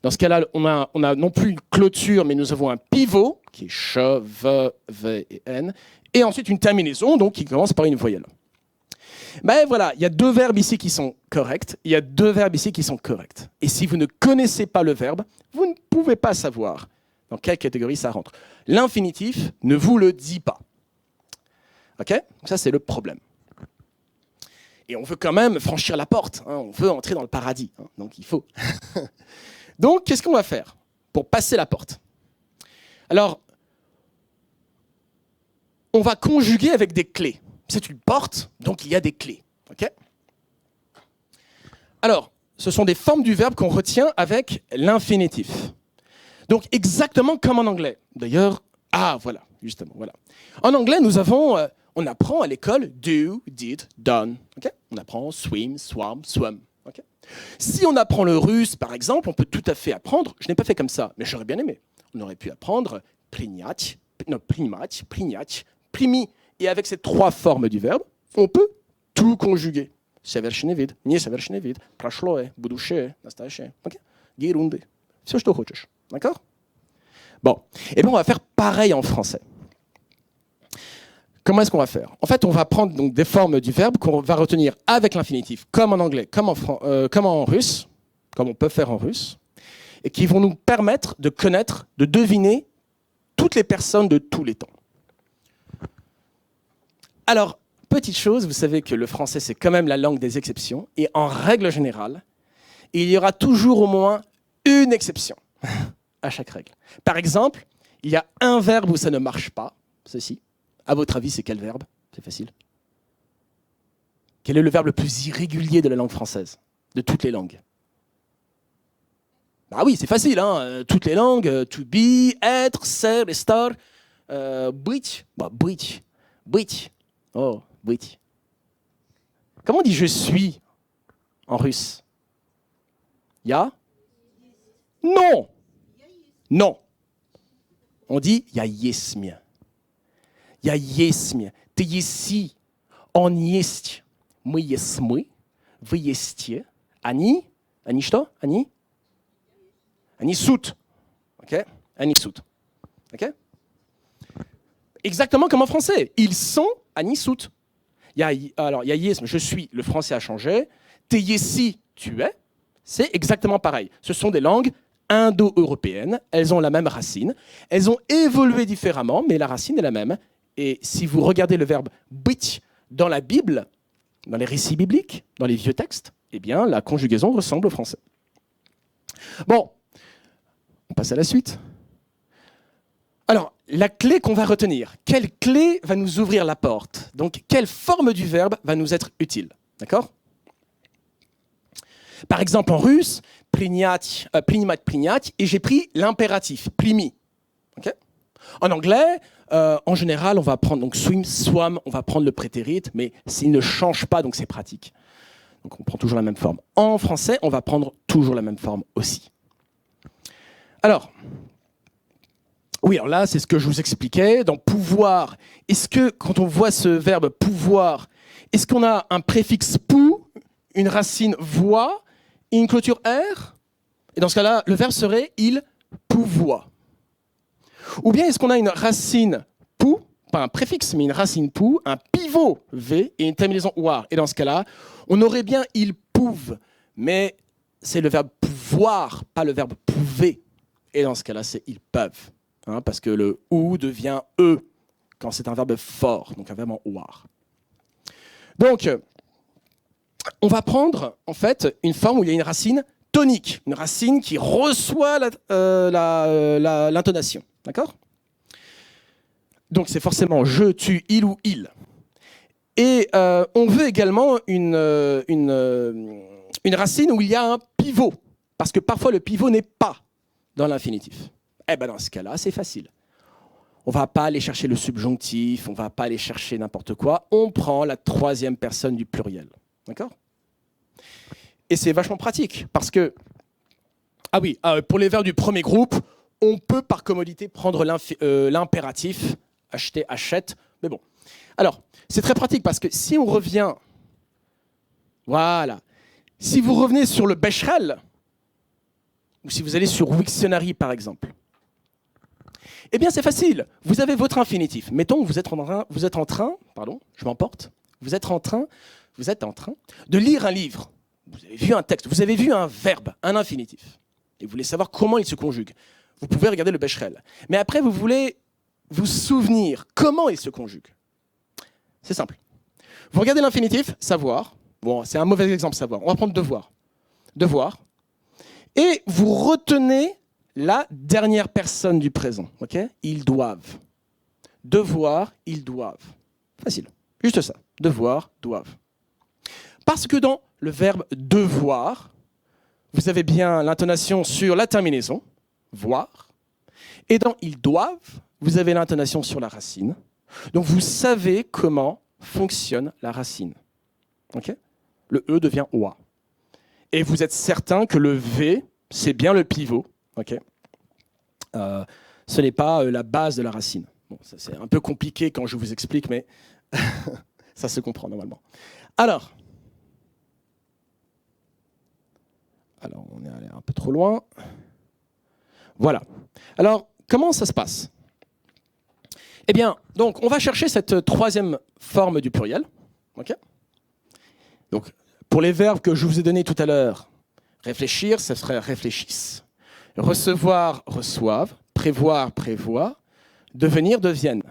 Dans ce cas-là, on a non plus une clôture, mais nous avons un pivot, qui est ch, v et n, et ensuite une terminaison, donc qui commence par une voyelle. Ben voilà, il y a deux verbes ici qui sont corrects, il y a deux verbes ici qui sont corrects. Et si vous ne connaissez pas le verbe, vous ne pouvez pas savoir dans quelle catégorie ça rentre. L'infinitif ne vous le dit pas. Ok? Ça, c'est le problème. Et on veut quand même franchir la porte, hein, on veut entrer dans le paradis, hein, donc il faut. Donc, qu'est-ce qu'on va faire pour passer la porte? Alors, on va conjuguer avec des clés. C'est une porte, donc il y a des clés. Okay? Alors, ce sont des formes du verbe qu'on retient avec l'infinitif. Donc, exactement comme en anglais. D'ailleurs, voilà, justement, voilà. En anglais, on apprend à l'école do, did, done. Okay? On apprend swim, swam, swum. Okay? Si on apprend le russe, par exemple, on peut tout à fait apprendre, je n'ai pas fait comme ça, mais j'aurais bien aimé. On aurait pu apprendre primat, primi. Et avec ces trois formes du verbe, on peut tout conjuguer. Совершенно вид, несовершенный вид, прошлое, будущее, настоящее. Okay? Герунды. Все, что хочешь. D'accord? Bon. Et bien, on va faire pareil en français. Comment est-ce qu'on va faire? En fait, on va prendre donc des formes du verbe qu'on va retenir avec l'infinitif, comme en anglais, comme en russe, comme on peut faire en russe, et qui vont nous permettre de connaître, de deviner toutes les personnes de tous les temps. Alors, petite chose, vous savez que le français, c'est quand même la langue des exceptions, et en règle générale, il y aura toujours au moins une exception à chaque règle. Par exemple, il y a un verbe où ça ne marche pas, ceci. À votre avis, c'est quel verbe? C'est facile. Quel est le verbe le plus irrégulier de la langue française, de toutes les langues? Bah oui, c'est facile, hein. Toutes les langues, to be, être, ser, estar, быть, bah, быть. Oh, быть. Comment on dit je suis en russe? Ya? Non. Non. On dit я есмь. Я есмь. Ты еси. Он есть. Мы есмы. Вы есте. Они? Они что? Они? Они сут. Ok? Они сут. Ok? Exactement comme en français. Ils sont Ani sout. Alors, il y a yesme, je suis, le français a changé. Te yesi, tu es. C'est exactement pareil. Ce sont des langues indo-européennes. Elles ont la même racine. Elles ont évolué différemment, mais la racine est la même. Et si vous regardez le verbe bit dans la Bible, dans les récits bibliques, dans les vieux textes, eh bien, la conjugaison ressemble au français. Bon, on passe à la suite. Alors, la clé qu'on va retenir, quelle clé va nous ouvrir la porte? Donc, quelle forme du verbe va nous être utile? D'accord? Par exemple, en russe, принять, et j'ai pris l'impératif, primi. Okay? En anglais, en général, on va prendre donc swim, swam, on va prendre le prétérit, mais s'il ne change pas, donc c'est pratique. Donc, on prend toujours la même forme. En français, on va prendre toujours la même forme aussi. Alors, oui, alors là, c'est ce que je vous expliquais. Dans pouvoir, est-ce que, quand on voit ce verbe pouvoir, est-ce qu'on a un préfixe pou, une racine voix et une clôture R? Et dans ce cas-là, le verbe serait il pouvoit. Ou bien est-ce qu'on a une racine pou, pas un préfixe, mais une racine pou, un pivot V et une terminaison oir? Et dans ce cas-là, on aurait bien il pouve, mais c'est le verbe pouvoir, pas le verbe pouver. Et dans ce cas-là, c'est ils peuvent. Hein, parce que le ou devient e quand c'est un verbe fort, donc un verbe en oir. Donc, on va prendre en fait une forme où il y a une racine tonique, une racine qui reçoit l'intonation. D'accord? Donc c'est forcément je, tu, il ou il. Et on veut également une racine où il y a un pivot, parce que parfois le pivot n'est pas dans l'infinitif. Eh bien, dans ce cas-là, c'est facile. On ne va pas aller chercher le subjonctif, on ne va pas aller chercher n'importe quoi. On prend la troisième personne du pluriel. D'accord? Et c'est vachement pratique, parce que, pour les verbes du premier groupe, on peut par commodité prendre l'impératif, acheter, achète, mais bon. Alors, c'est très pratique parce que si on revient, voilà, si vous revenez sur le Becherel, ou si vous allez sur Wiktionary par exemple, eh bien c'est facile, vous avez votre infinitif. Mettons que vous êtes en train, pardon, je m'emporte, vous êtes en train de lire un livre. Vous avez vu un texte, vous avez vu un verbe, un infinitif. Et vous voulez savoir comment il se conjugue. Vous pouvez regarder le Becherel. Mais après, vous voulez vous souvenir comment il se conjugue. C'est simple. Vous regardez l'infinitif, savoir. Bon, c'est un mauvais exemple, savoir. On va prendre devoir. Devoir. Et vous retenez la dernière personne du présent. Okay ? Ils doivent. Devoir, ils doivent. Facile. Juste ça. Devoir, doivent. Parce que dans le verbe devoir, vous avez bien l'intonation sur la terminaison, voir. Et dans ils doivent, vous avez l'intonation sur la racine. Donc vous savez comment fonctionne la racine. Okay ? Le E devient OA. Et vous êtes certain que le V, c'est bien le pivot. Okay ? Ce n'est pas la base de la racine. Bon, ça, c'est un peu compliqué quand je vous explique, mais ça se comprend normalement. Alors, on est allé un peu trop loin. Voilà. Alors, comment ça se passe ? Eh bien, donc, on va chercher cette troisième forme du pluriel. Okay ? Donc, pour les verbes que je vous ai donnés tout à l'heure, réfléchir, ça serait réfléchissent. Recevoir, reçoivent. Prévoir, prévoient. Devenir, deviennent.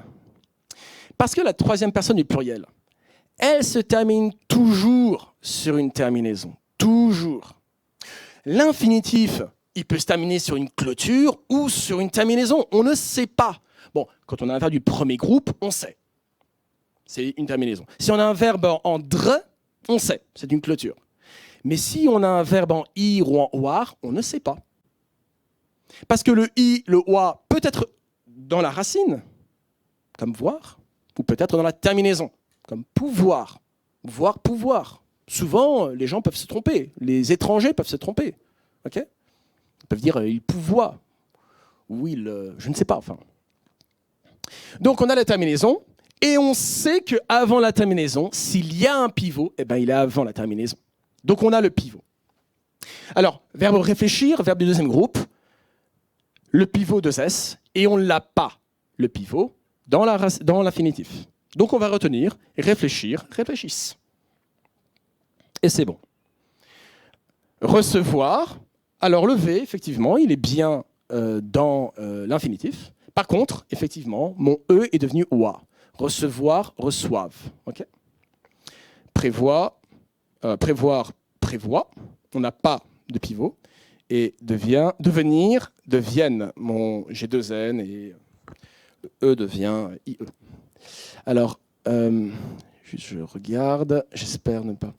Parce que la troisième personne du pluriel, elle se termine toujours sur une terminaison. Toujours. L'infinitif, il peut se terminer sur une clôture ou sur une terminaison. On ne sait pas. Bon, quand on a un verbe du premier groupe, on sait. C'est une terminaison. Si on a un verbe en dre, on sait. C'est une clôture. Mais si on a un verbe en ir ou en oir, on ne sait pas. Parce que le i, le oa, peut être dans la racine, comme voir, ou peut-être dans la terminaison, comme pouvoir, voir, pouvoir. Souvent, les gens peuvent se tromper. Les étrangers peuvent se tromper. Okay ? Ils peuvent dire il pouvoit. Ou il. Je ne sais pas. Enfin. Donc, on a la terminaison. Et on sait qu'avant la terminaison, s'il y a un pivot, eh ben, il est avant la terminaison. Donc, on a le pivot. Alors, verbe réfléchir, verbe du deuxième groupe. Le pivot de S. Et on ne l'a pas, le pivot, dans l'infinitif. Donc, on va retenir réfléchir, réfléchissent. Et c'est bon. Recevoir, alors le V, effectivement, il est bien dans l'infinitif. Par contre, effectivement, mon E est devenu OA. Recevoir, reçoivent. Okay ? Prévoir, prévoit. On n'a pas de pivot. Et devenir, deviennent. J'ai deux N et E devient IE. Alors, je regarde, j'espère ne pas...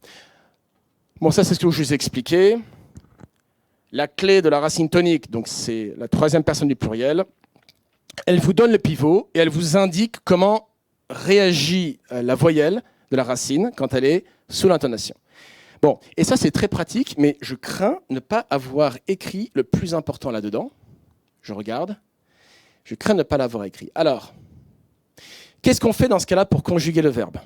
Bon, ça, c'est ce que je vous ai expliqué. La clé de la racine tonique, donc c'est la troisième personne du pluriel, elle vous donne le pivot et elle vous indique comment réagit la voyelle de la racine quand elle est sous l'intonation. Bon, et ça, c'est très pratique, mais je crains ne pas avoir écrit le plus important là-dedans. Je regarde. Je crains ne pas l'avoir écrit. Alors, qu'est-ce qu'on fait dans ce cas-là pour conjuguer le verbe ?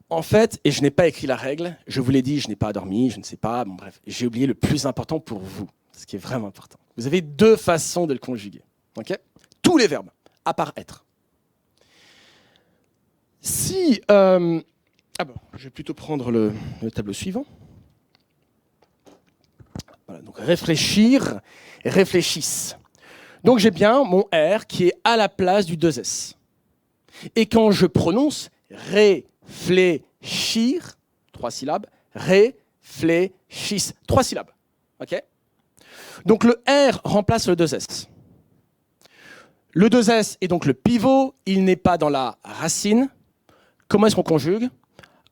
En fait, et je n'ai pas écrit la règle, je vous l'ai dit, je n'ai pas dormi, je ne sais pas, bon bref, j'ai oublié le plus important pour vous, ce qui est vraiment important. Vous avez deux façons de le conjuguer. Okay ? Tous les verbes, à part être. Si... je vais plutôt prendre le tableau suivant. Voilà, donc réfléchir, réfléchissent. Donc j'ai bien mon R qui est à la place du 2S. Et quand je prononce réfléchir, 3 syllabes, réfléchissent, 3 syllabes. Okay ? Donc le R remplace le 2S. Le 2S est donc le pivot, il n'est pas dans la racine. Comment est-ce qu'on conjugue ?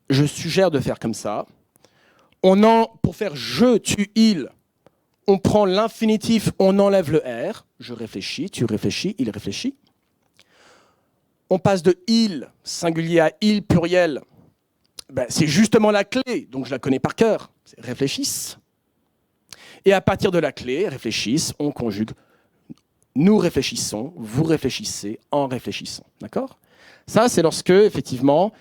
Je suggère de faire comme ça. Pour faire je, tu, il, on prend l'infinitif, on enlève le R. Je réfléchis, tu réfléchis, il réfléchit. On passe de il, singulier, à il, pluriel. Ben, c'est justement la clé, donc je la connais par cœur. C'est réfléchissent. Et à partir de la clé, réfléchissent, on conjugue. Nous réfléchissons, vous réfléchissez en réfléchissant. D'accord ? Ça, c'est lorsque, effectivement,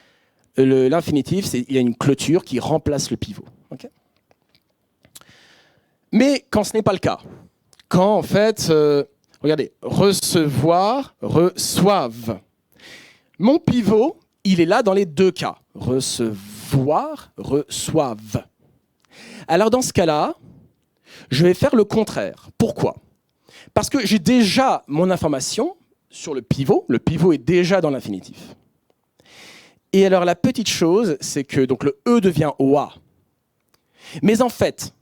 l'infinitif, il y a une clôture qui remplace le pivot. Okay ? Mais quand ce n'est pas le cas, quand, en fait, regardez, recevoir, reçoivent. Mon pivot, il est là dans les deux cas. Recevoir, reçoivent. Alors, dans ce cas-là, je vais faire le contraire. Pourquoi ? Parce que j'ai déjà mon information sur le pivot est déjà dans l'infinitif. Et alors la petite chose, c'est que donc, le E devient OA. Mais en fait,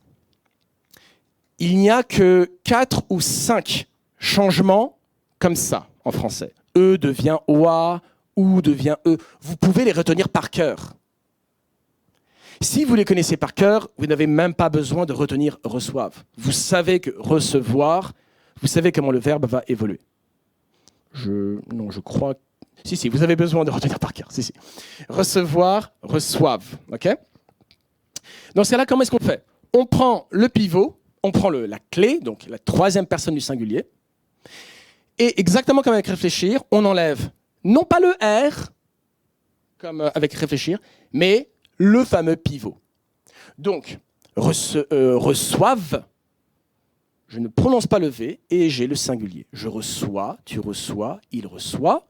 il n'y a que 4 ou 5 changements comme ça en français. E devient OA, OU devient E. Vous pouvez les retenir par cœur. Si vous les connaissez par cœur, vous n'avez même pas besoin de retenir reçoivent. Vous savez que recevoir, vous savez comment le verbe va évoluer. Je crois... Si, vous avez besoin de retenir par cœur. Si. Recevoir, reçoivent. Okay ? Dans ce cas-là, comment est-ce qu'on fait ? On prend le pivot, on prend la clé, donc la troisième personne du singulier, et exactement comme avec réfléchir, on enlève non pas le R, comme avec réfléchir, mais le fameux pivot. Donc, reçoivent, je ne prononce pas le V et j'ai le singulier. Je reçois, tu reçois, il reçoit.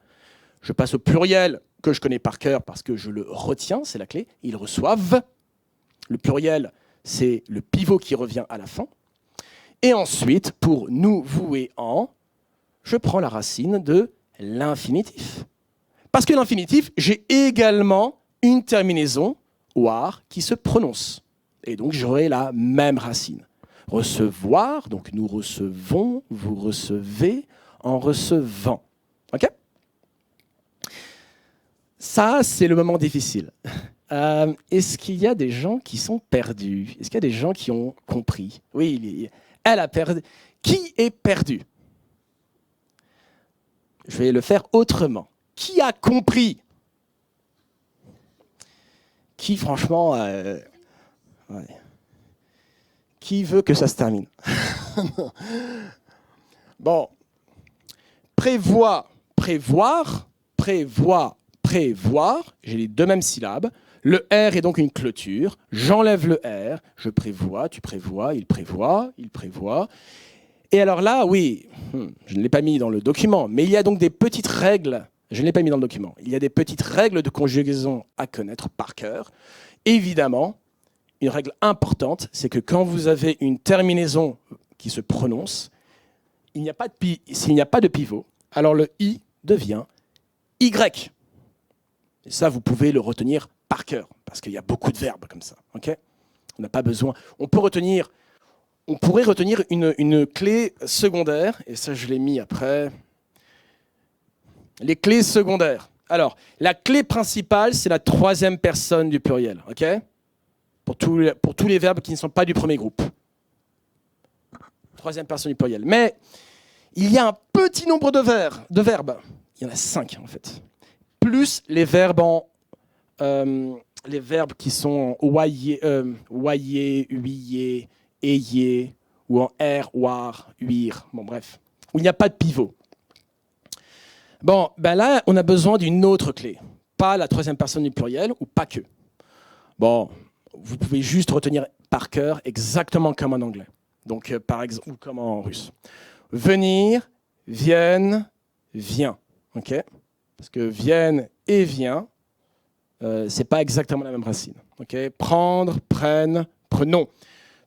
Je passe au pluriel que je connais par cœur parce que je le retiens, c'est la clé. Ils reçoivent. Le pluriel, c'est le pivot qui revient à la fin. Et ensuite, pour nous, vous et en, je prends la racine de l'infinitif. Parce que l'infinitif, j'ai également une terminaison, oir, qui se prononce. Et donc, j'aurai la même racine. Recevoir, donc nous recevons, vous recevez, en recevant. OK ? Ça, c'est le moment difficile. Est-ce qu'il y a des gens qui sont perdus ? Est-ce qu'il y a des gens qui ont compris ? Oui, elle a perdu. Qui est perdu ? Je vais le faire autrement. Qui a compris ? Qui, franchement... ouais. Qui veut que ça se termine ? Bon. Prévoir, prévoir, prévoir, prévoir. J'ai les deux mêmes syllabes. Le R est donc une clôture. J'enlève le R. Je prévois, tu prévois, il prévoit, il prévoit. Et alors là, oui, je ne l'ai pas mis dans le document, mais il y a donc des petites règles. Je ne l'ai pas mis dans le document. Il y a des petites règles de conjugaison à connaître par cœur. Évidemment, une règle importante, c'est que quand vous avez une terminaison qui se prononce, s'il n'y a pas de pivot, alors le I devient Y. Et ça, vous pouvez le retenir par cœur, parce qu'il y a beaucoup de verbes comme ça. Okay ? On n'a pas besoin. On pourrait retenir une clé secondaire, et ça, je l'ai mis après. Les clés secondaires. Alors, la clé principale, c'est la troisième personne du pluriel. OK ? Pour tous les verbes qui ne sont pas du premier groupe. Troisième personne du pluriel. Mais il y a un petit nombre de verbes. Il y en a 5 en fait. Plus les verbes les verbes qui sont en oyer, huyer, ayez, ou en r, oir, huir. Bon bref. Où il n'y a pas de pivot. Bon, ben là, on a besoin d'une autre clé. Pas la troisième personne du pluriel, ou pas que. Bon, vous pouvez juste retenir par cœur exactement comme en anglais. Donc, par exemple, ou comme en russe. Venir, viennent, vient. OK ? Parce que viennent et vient, c'est pas exactement la même racine. OK ? Prendre, prennent, prenons.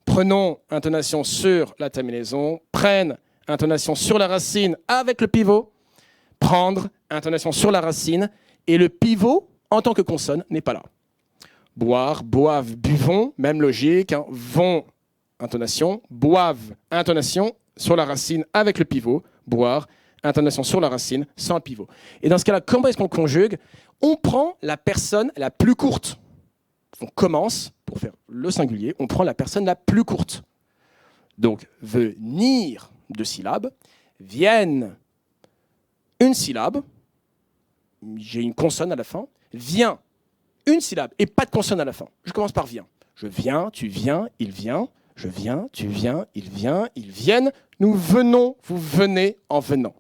Prenons, intonation sur la terminaison. Prennent, intonation sur la racine avec le pivot. Prendre, intonation sur la racine. Et le pivot, en tant que consonne, n'est pas là. Boire, boivent, buvons, même logique. Hein. Vont, intonation. Boivent, intonation sur la racine avec le pivot. Boire, intonation sur la racine sans le pivot. Et dans ce cas-là, comment est-ce qu'on conjugue ? On prend la personne la plus courte. On commence, pour faire le singulier, on prend la personne la plus courte. Donc, venir, 2 syllabes. Viennent, 1 syllabe. J'ai une consonne à la fin. Vient, 1 syllabe et pas de consonne à la fin. Je commence par vient. Je viens, tu viens, il vient. Je viens, tu viens, ils viennent, nous venons, vous venez en venant.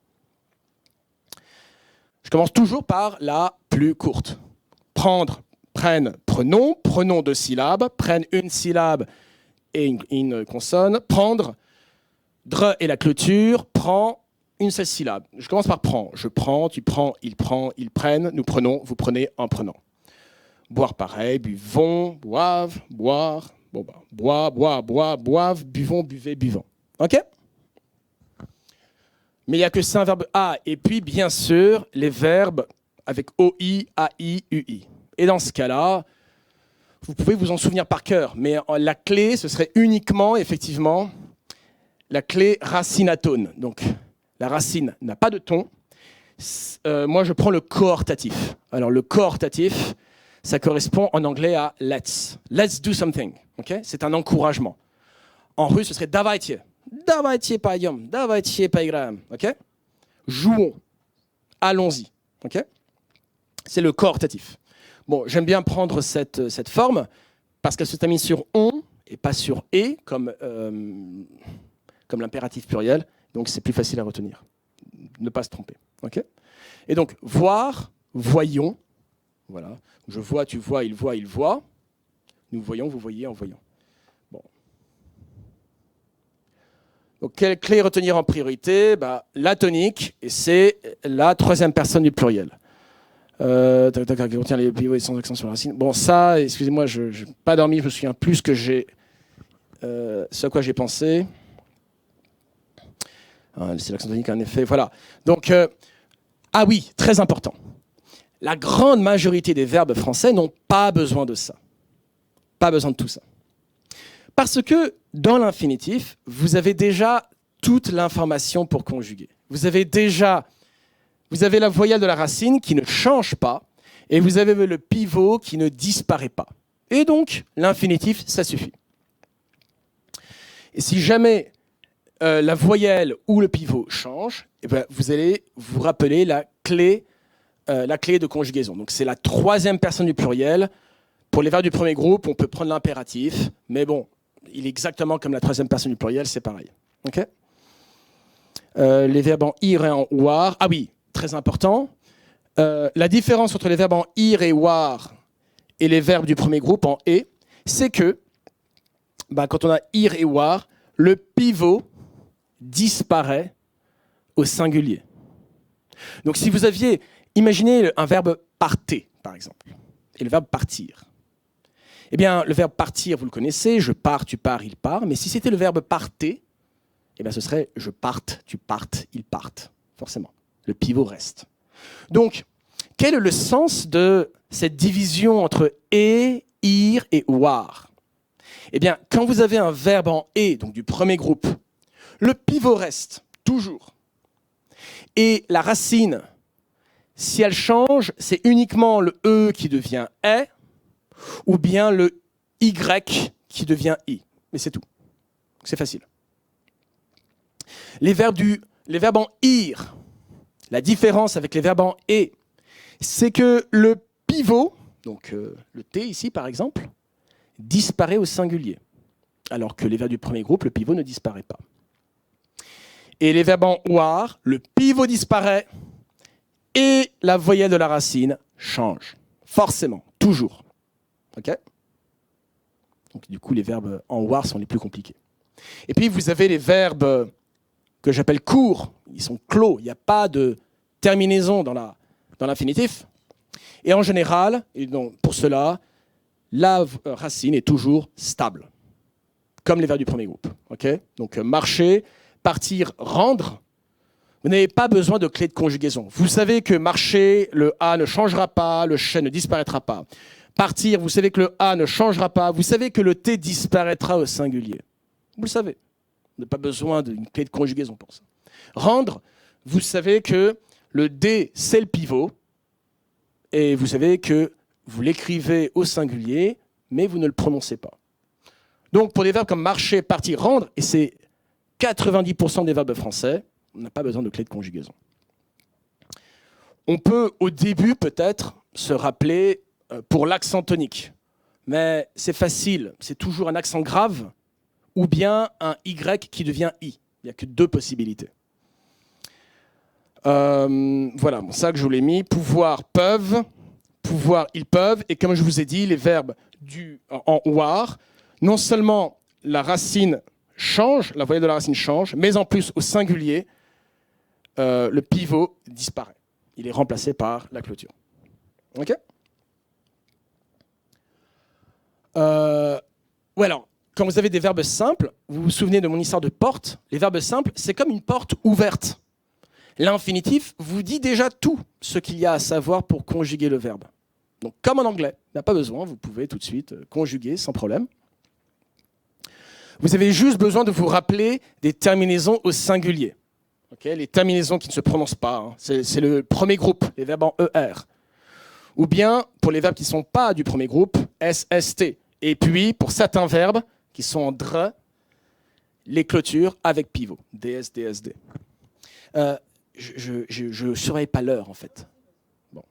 Je commence toujours par la plus courte. Prendre, prennent, prenons, prenons 2 syllabes, prennent une syllabe et une consonne, prendre, dre et la clôture, prend une seule syllabe. Je commence par prends. Je prends, tu prends, ils prennent, nous prenons, vous prenez en prenant. Boire pareil, buvons, boivent, boire, bon bah, bois, boivent, buvons, buvez, buvons. OK? Mais il n'y a que 5 verbes A. Et puis, bien sûr, les verbes avec OI, AI, UI. Et dans ce cas-là, vous pouvez vous en souvenir par cœur. Mais la clé, ce serait uniquement, effectivement, la clé racine-atone. Donc, la racine n'a pas de ton. Moi, je prends le coortatif. Alors, le coortatif, ça correspond en anglais à let's. Let's do something. Okay? C'est un encouragement. En russe, ce serait давайте. Давайте пойдем, давайте поиграем. Okay? Jouons. Allons-y. Okay? C'est le coortatif. Bon, j'aime bien prendre cette forme parce qu'elle se termine sur on et pas sur et, comme l'impératif pluriel. Donc, c'est plus facile à retenir. Ne pas se tromper. Okay? Et donc, voir, voyons. Voilà. Je vois, tu vois, il voit. Nous voyons, vous voyez, en voyant. Bon. Donc, quelle clé retenir en priorité? La tonique, et c'est la 3e personne du pluriel. Qui contient les pivots et sans accent sur la racine. Bon, ça, excusez-moi, je n'ai pas dormi, je me souviens plus ce à quoi j'ai pensé. C'est l'accent tonique, en effet. Voilà. Donc, ah oui, très important. La grande majorité des verbes français n'ont pas besoin de ça. Pas besoin de tout ça. Parce que dans l'infinitif, vous avez déjà toute l'information pour conjuguer. Vous avez la voyelle de la racine qui ne change pas et vous avez le pivot qui ne disparaît pas. Et donc, l'infinitif, ça suffit. Et si jamais la voyelle ou le pivot change, eh bien, vous allez vous rappeler la clé de conjugaison. Donc, c'est la 3e personne du pluriel. Pour les verbes du premier groupe, on peut prendre l'impératif, mais bon, il est exactement comme la 3e personne du pluriel, c'est pareil. Okay? Les verbes en ir et en war. Ah oui, très important. La différence entre les verbes en ir et war et les verbes du premier groupe en et, c'est que quand on a ir et war, le pivot disparaît au singulier. Donc si vous aviez, imaginez un verbe partez, par exemple, et le verbe partir. Eh bien, le verbe partir, vous le connaissez, je pars, tu pars, il part, mais si c'était le verbe partez, eh bien, ce serait je parte, tu partes, il parte, forcément. Le pivot reste. Donc, quel est le sens de cette division entre et, ir et war? Eh bien, quand vous avez un verbe en et, donc du premier groupe, le pivot reste, toujours. Et la racine, si elle change, c'est uniquement le e qui devient est, ou bien le y qui devient i. Mais c'est tout. C'est facile. Les verbes en ir, la différence avec les verbes en et, c'est que le pivot, donc le t ici par exemple, disparaît au singulier. Alors que les verbes du premier groupe, le pivot ne disparaît pas. Et les verbes en war, le pivot disparaît et la voyelle de la racine change. Forcément, toujours. OK ? Donc du coup, les verbes en war sont les plus compliqués. Et puis, vous avez les verbes que j'appelle courts. Ils sont clos. Il n'y a pas de terminaison dans l'infinitif. Et en général, et donc pour cela, la racine est toujours stable, comme les verbes du premier groupe. Okay ? Donc marcher, partir, rendre, vous n'avez pas besoin de clé de conjugaison. Vous savez que marcher, le A ne changera pas, le ch ne disparaîtra pas. Partir, vous savez que le A ne changera pas, vous savez que le T disparaîtra au singulier. Vous le savez. Vous n'avez pas besoin d'une clé de conjugaison pour ça. Rendre, vous savez que le D, c'est le pivot, et vous savez que vous l'écrivez au singulier, mais vous ne le prononcez pas. Donc, pour des verbes comme marcher, partir, rendre, et c'est 90% des verbes français, on n'a pas besoin de clé de conjugaison. On peut, au début, peut-être, se rappeler pour l'accent tonique. Mais c'est facile, c'est toujours un accent grave ou bien un Y qui devient I. Il n'y a que deux possibilités. Voilà, bon, ça que je vous l'ai mis. Pouvoir, peuvent. Pouvoir, ils peuvent. Et comme je vous ai dit, les verbes en war, non seulement la racine change, la voyelle de la racine change, mais en plus, au singulier, le pivot disparaît. Il est remplacé par la clôture. OK ? Ouais, alors, quand vous avez des verbes simples, vous vous souvenez de mon histoire de porte, les verbes simples, c'est comme une porte ouverte. L'infinitif vous dit déjà tout ce qu'il y a à savoir pour conjuguer le verbe. Donc, comme en anglais, il n'y a pas besoin, vous pouvez tout de suite conjuguer sans problème. Vous avez juste besoin de vous rappeler des terminaisons au singulier. Okay, les terminaisons qui ne se prononcent pas, hein. C'est le premier groupe, les verbes en ER. Ou bien, pour les verbes qui ne sont pas du premier groupe, SST. Et puis, pour certains verbes qui sont en DRE, les clôtures avec pivot, DS, DSD. Je ne surveille pas l'heure, en fait. Bon.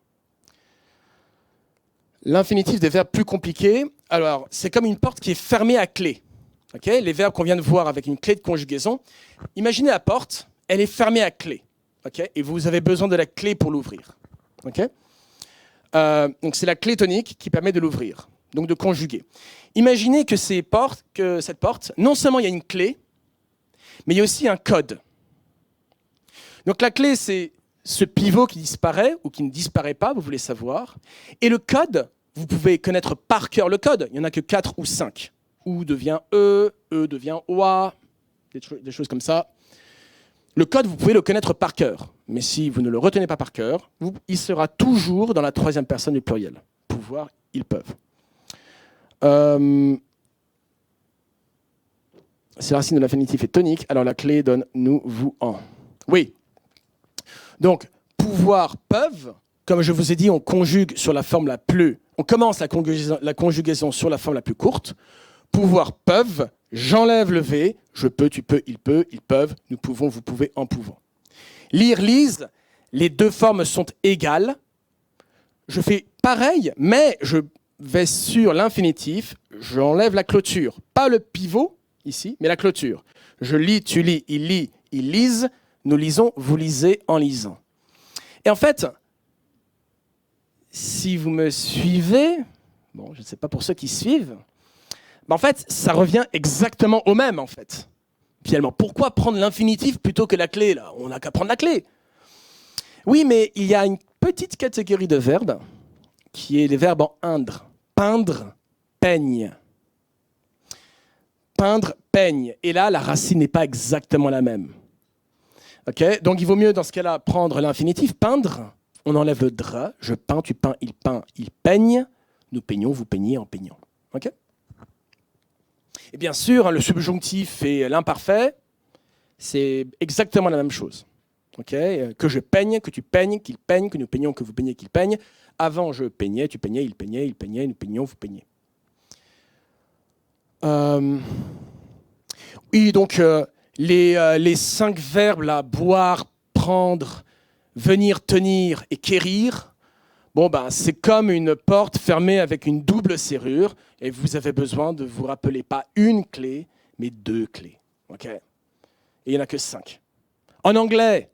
L'infinitif des verbes plus compliqués, alors, c'est comme une porte qui est fermée à clé. Okay, les verbes qu'on vient de voir avec une clé de conjugaison. Imaginez la porte, elle est fermée à clé. Okay, et vous avez besoin de la clé pour l'ouvrir. Okay, donc c'est la clé tonique qui permet de l'ouvrir, donc de conjuguer. Imaginez que cette porte, non seulement il y a une clé, mais il y a aussi un code. Donc la clé, c'est ce pivot qui disparaît ou qui ne disparaît pas, vous voulez savoir. Et le code, vous pouvez connaître par cœur le code. Il n'y en a que 4 ou 5. O devient E devient OA, des choses comme ça. Le code, vous pouvez le connaître par cœur. Mais si vous ne le retenez pas par cœur, il sera toujours dans la troisième personne du pluriel. Pouvoir, ils peuvent. Si la racine de l'infinitif est tonique, alors la clé donne nous, vous, en. Oui. Donc, pouvoir, peuvent, comme je vous ai dit, on conjugue sur la forme la plus... On commence la conjugaison sur la forme la plus courte. Pouvoir, peuvent, j'enlève le V, je peux, tu peux, ils peuvent, nous pouvons, vous pouvez, en pouvant. Lire, lise, les deux formes sont égales. Je fais pareil, mais je vais sur l'infinitif, j'enlève la clôture. Pas le pivot, ici, mais la clôture. Je lis, tu lis, ils lisent, nous lisons, vous lisez en lisant. Et en fait, si vous me suivez, bon, je ne sais pas pour ceux qui suivent, en fait, ça revient exactement au même, en fait. Finalement, pourquoi prendre l'infinitif plutôt que la clé, là ? On n'a qu'à prendre la clé. Oui, mais il y a une petite catégorie de verbes qui est les verbes en indre. Peindre, peigne. Peindre, peigne. Et là, la racine n'est pas exactement la même. Okay, donc, il vaut mieux, dans ce cas-là, prendre l'infinitif. Peindre, on enlève le dra. Je peins, tu peins, il peigne. Nous peignons, vous peignez en peignant. OK ? Et bien sûr, le subjonctif et l'imparfait, c'est exactement la même chose. Okay, que je peigne, que tu peignes, qu'il peigne, que nous peignons, que vous peignez, qu'il peigne. Avant, je peignais, tu peignais, il peignait, nous peignions, vous peignez. Oui, donc les 5 verbes, là, boire, prendre, venir, tenir et quérir, bon, ben, c'est comme une porte fermée avec une double serrure et vous avez besoin de vous rappeler pas une clé, mais 2 clés. Okay, et il n'y en a que 5. En anglais,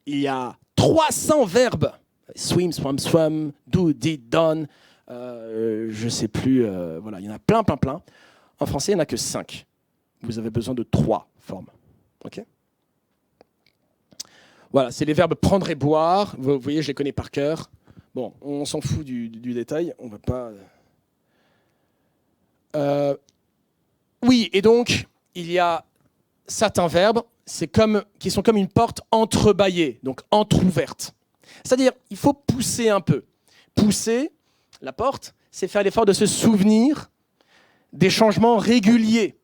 il y a 300 verbes. Swim, swam, swam, do, did, done. Je ne sais plus. Voilà, il y en a plein. En français, il n'y en a que 5. Vous avez besoin de 3 formes. Okay, voilà, c'est les verbes prendre et boire. Vous voyez, je les connais par cœur. Bon, on s'en fout du détail, on ne va pas... Oui, et donc, il y a certains verbes qui sont comme une porte entrebâillée, donc entr'ouverte. C'est-à-dire, il faut pousser un peu. Pousser la porte, c'est faire l'effort de se souvenir des changements réguliers.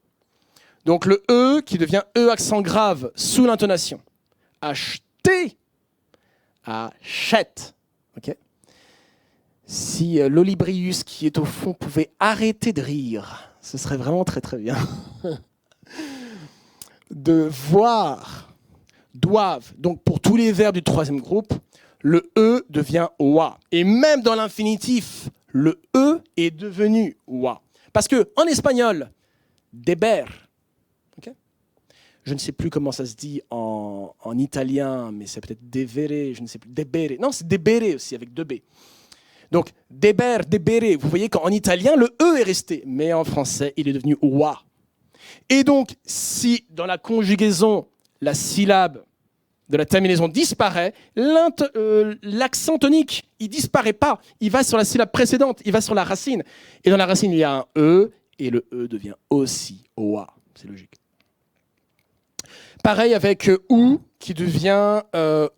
Donc le E qui devient E accent grave sous l'intonation. Acheter, achète. Okay, si l'Olibrius qui est au fond pouvait arrêter de rire, ce serait vraiment très très bien. De voir, doivent. Donc pour tous les verbes du troisième groupe, le E devient OA. Et même dans l'infinitif, le E est devenu OA. Parce qu'en espagnol, deber Je ne sais plus comment ça se dit en italien, mais c'est peut-être devere, je ne sais plus. Debere. Non, c'est debere aussi, avec deux B. Donc, deber, debere. Vous voyez qu'en italien, le E est resté, mais en français, il est devenu wa. Et donc, si dans la conjugaison, la syllabe de la terminaison disparaît, l'accent tonique, il ne disparaît pas. Il va sur la syllabe précédente, il va sur la racine. Et dans la racine, il y a un E, et le E devient aussi wa. C'est logique. Pareil avec ou, qui devient E.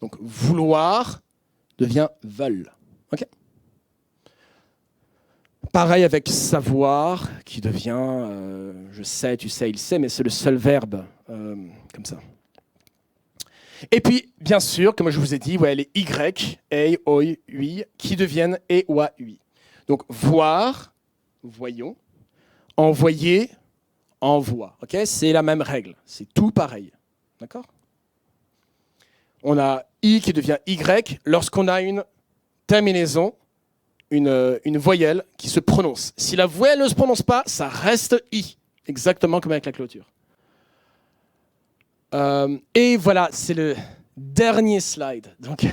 Donc, vouloir devient veulent. Okay. Pareil avec savoir, qui devient je sais, tu sais, il sait, mais c'est le seul verbe, comme ça. Et puis, bien sûr, comme je vous ai dit, ouais, les Y, ei, oi, ui, qui deviennent e, wa, ui. Donc, voir, voyons, envoyer, envoie. Okay, c'est la même règle, c'est tout pareil. D'accord? On a I qui devient Y lorsqu'on a une terminaison, une voyelle qui se prononce. Si la voyelle ne se prononce pas, ça reste I, exactement comme avec la clôture. Et voilà, c'est le dernier slide. Donc,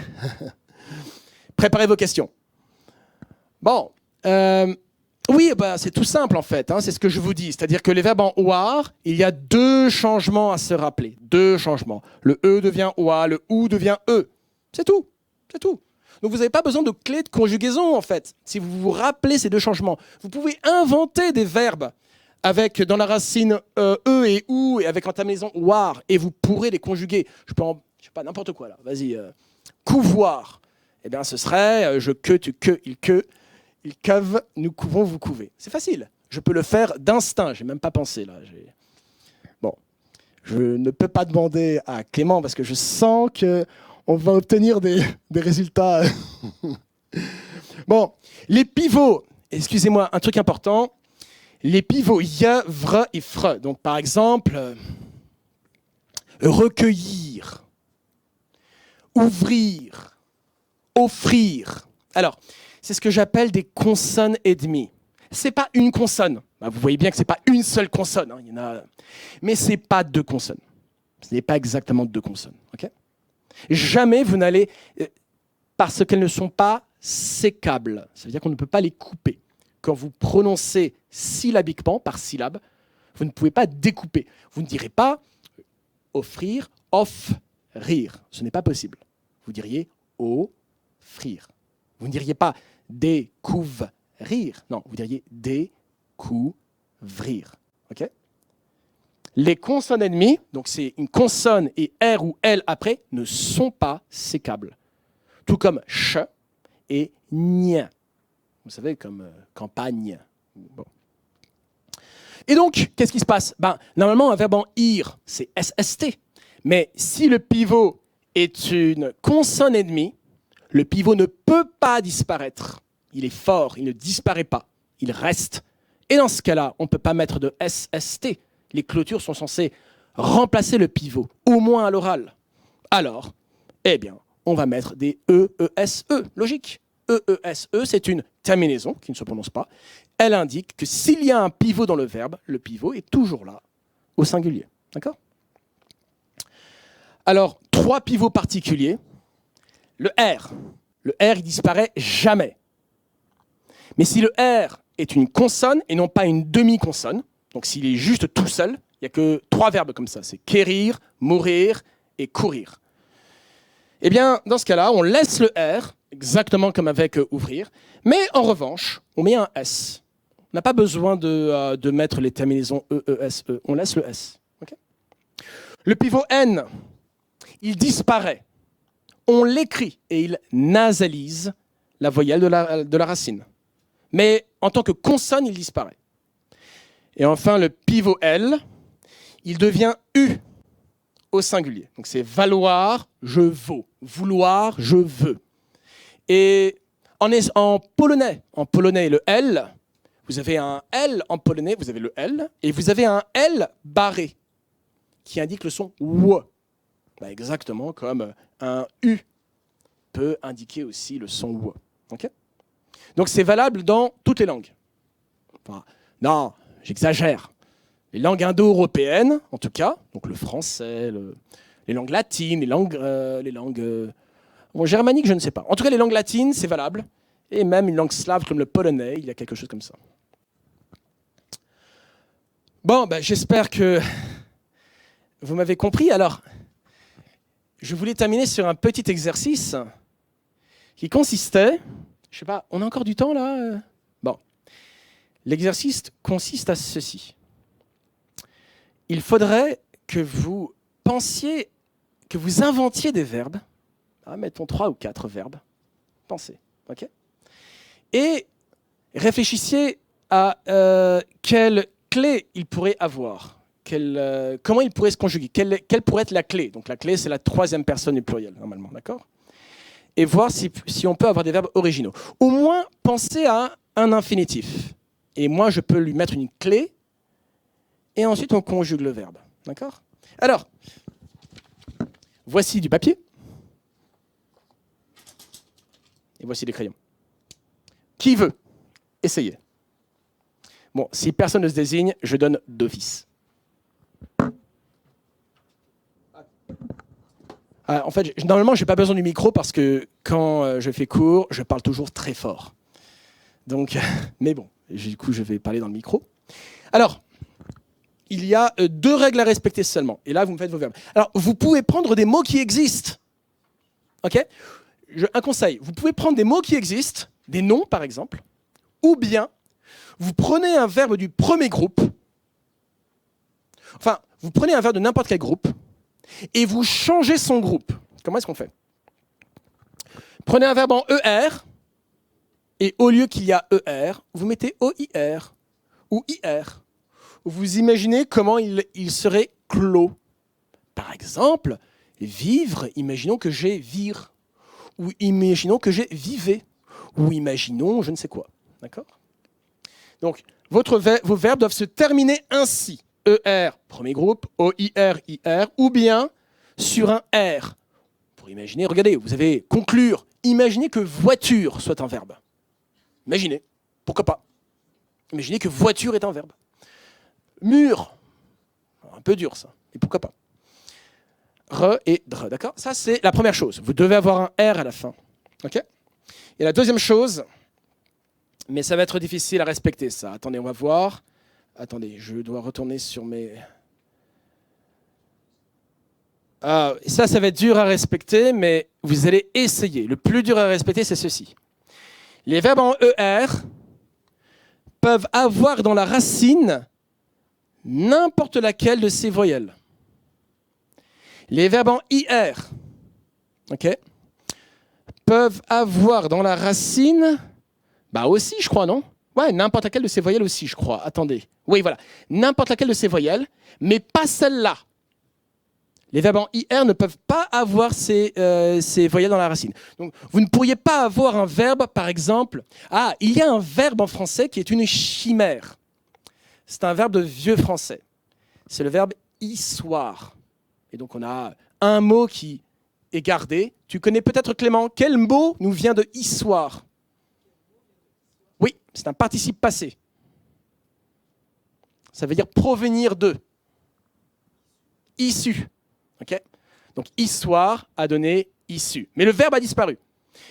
préparez vos questions. Bon, oui, bah, c'est tout simple en fait, hein, c'est ce que je vous dis. C'est-à-dire que les verbes en OAR, il y a deux changements à se rappeler. Deux changements. Le E devient OA, le OU devient E. C'est tout. C'est tout. Donc vous n'avez pas besoin de clé de conjugaison en fait. Si vous vous rappelez ces deux changements, vous pouvez inventer des verbes avec dans la racine E et OU et avec en terminaison OAR et vous pourrez les conjuguer. Je sais pas, n'importe quoi là. Vas-y. Couvoir. Eh bien ce serait je que, tu que, il que. Ils cavent, nous couvons, vous couvez. C'est facile. Je peux le faire d'instinct. Je n'ai même pas pensé là. Bon, je ne peux pas demander à Clément parce que je sens qu'on va obtenir des résultats. Bon, les pivots. Excusez-moi, un truc important. Les pivots, ya, vra et fre. Donc par exemple, recueillir, ouvrir, offrir. Alors, c'est ce que j'appelle des consonnes et demie. Ce n'est pas une consonne. Bah, vous voyez bien que ce n'est pas une seule consonne. Hein. Il y en a... Mais ce n'est pas deux consonnes. Ce n'est pas exactement deux consonnes. Okay, jamais vous n'allez... Parce qu'elles ne sont pas sécables. Ça veut dire qu'on ne peut pas les couper. Quand vous prononcez syllabiquement, par syllabe, vous ne pouvez pas découper. Vous ne direz pas offrir, offrir. Ce n'est pas possible. Vous diriez offrir. Vous ne diriez pas découvrir. Non, vous diriez découvrir. Okay, les consonnes ennemies, donc c'est une consonne et R ou L après, ne sont pas sécables. Tout comme ch et ñ. Vous savez, comme campagne. Bon. Et donc, qu'est-ce qui se passe? Normalement, un verbe en ir, c'est SST. Mais si le pivot est une consonne ennemie, le pivot ne peut pas disparaître. Il est fort, il ne disparaît pas. Il reste. Et dans ce cas-là, on ne peut pas mettre de SST. Les clôtures sont censées remplacer le pivot, au moins à l'oral. Alors, eh bien, on va mettre des EESE. Logique. EESE, c'est une terminaison qui ne se prononce pas. Elle indique que s'il y a un pivot dans le verbe, le pivot est toujours là, au singulier. D'accord? Alors, trois pivots particuliers. Le R, il disparaît jamais. Mais si le R est une consonne et non pas une demi-consonne, donc s'il est juste tout seul, il n'y a que trois verbes comme ça, c'est quérir, mourir et courir. Eh bien, dans ce cas-là, on laisse le R, exactement comme avec ouvrir, mais en revanche, on met un S. On n'a pas besoin de mettre les terminaisons EESE, on laisse le S. Okay, le pivot N, il disparaît. On l'écrit et il nasalise la voyelle de la racine. Mais en tant que consonne, il disparaît. Et enfin, le pivot L, il devient U au singulier. Donc c'est valoir, je vaux. Vouloir, je veux. Et en polonais, le L, vous avez un L en polonais, vous avez le L, et vous avez un L barré qui indique le son W. Exactement comme un U peut indiquer aussi le son W. Okay, donc c'est valable dans toutes les langues. Enfin, non, j'exagère. les langues indo-européennes, en tout cas, donc le français, les langues latines, bon, germaniques, je ne sais pas. En tout cas, les langues latines, c'est valable. Et même une langue slave comme le polonais, il y a quelque chose comme ça. Bon, ben, j'espère que vous m'avez compris. Alors, je voulais terminer sur un petit exercice qui consistait... Je sais pas, on a encore du temps là? Bon. L'exercice consiste à ceci. Il faudrait que vous pensiez, que vous inventiez des verbes. Mettons 3 ou 4 verbes. Pensez, ok? Et réfléchissiez à quelle clé il pourrait avoir. Comment il pourrait se conjuguer. Quelle pourrait être la clé? Donc la clé, c'est la 3e personne du pluriel, normalement, d'accord? Et voir si on peut avoir des verbes originaux. Au moins, pensez à un infinitif. Et moi, je peux lui mettre une clé, et ensuite on conjugue le verbe. D'accord? Alors, voici du papier. Et voici des crayons. Qui veut essayer? Bon, si personne ne se désigne, je donne d'office. En fait, normalement, je n'ai pas besoin du micro parce que quand je fais cours, je parle toujours très fort. Donc, mais bon, du coup, je vais parler dans le micro. Alors, il y a 2 règles à respecter seulement. Et là, vous me faites vos verbes. Alors, vous pouvez prendre des mots qui existent. OK? Un conseil, vous pouvez prendre des mots qui existent, des noms par exemple, ou bien vous prenez un verbe du premier groupe, enfin, vous prenez un verbe de n'importe quel groupe, et vous changez son groupe. Comment est-ce qu'on fait? Prenez un verbe en ER, et au lieu qu'il y a ER, vous mettez OIR, ou IR. Vous imaginez comment il serait clos. Par exemple, vivre, imaginons que j'ai vire. Ou imaginons que j'ai vivé. Ou imaginons je ne sais quoi. D'accord? Donc, vos verbes doivent se terminer ainsi. ER, premier groupe, OIR, IR, ou bien sur un R. Pour imaginer, regardez, vous avez conclure. Imaginez que voiture soit un verbe. Imaginez. Pourquoi pas? Imaginez que voiture est un verbe. Mur. Un peu dur, ça. Et pourquoi pas? Re et dre, d'accord? Ça, c'est la première chose. Vous devez avoir un R à la fin. OK? Et la deuxième chose, mais ça va être difficile à respecter, ça. Attendez, on va voir. Attendez, je dois retourner sur mes... ça va être dur à respecter, mais vous allez essayer. Le plus dur à respecter, c'est ceci. Les verbes en ER peuvent avoir dans la racine n'importe laquelle de ces voyelles. Les verbes en IR, ok, peuvent avoir dans la racine, aussi, je crois, non? Ouais, n'importe laquelle de ces voyelles aussi, je crois. Attendez. Oui, voilà. N'importe laquelle de ces voyelles, mais pas celle-là. Les verbes en IR ne peuvent pas avoir ces voyelles dans la racine. Donc, vous ne pourriez pas avoir un verbe, par exemple... il y a un verbe en français qui est une chimère. C'est un verbe de vieux français. C'est le verbe « issoire ». Et donc, on a un mot qui est gardé. Tu connais peut-être, Clément, quel mot nous vient de « issoire » ? Oui, c'est un participe passé. Ça veut dire provenir de. Issu. Okay? Donc, issoire a donné issu. Mais le verbe a disparu.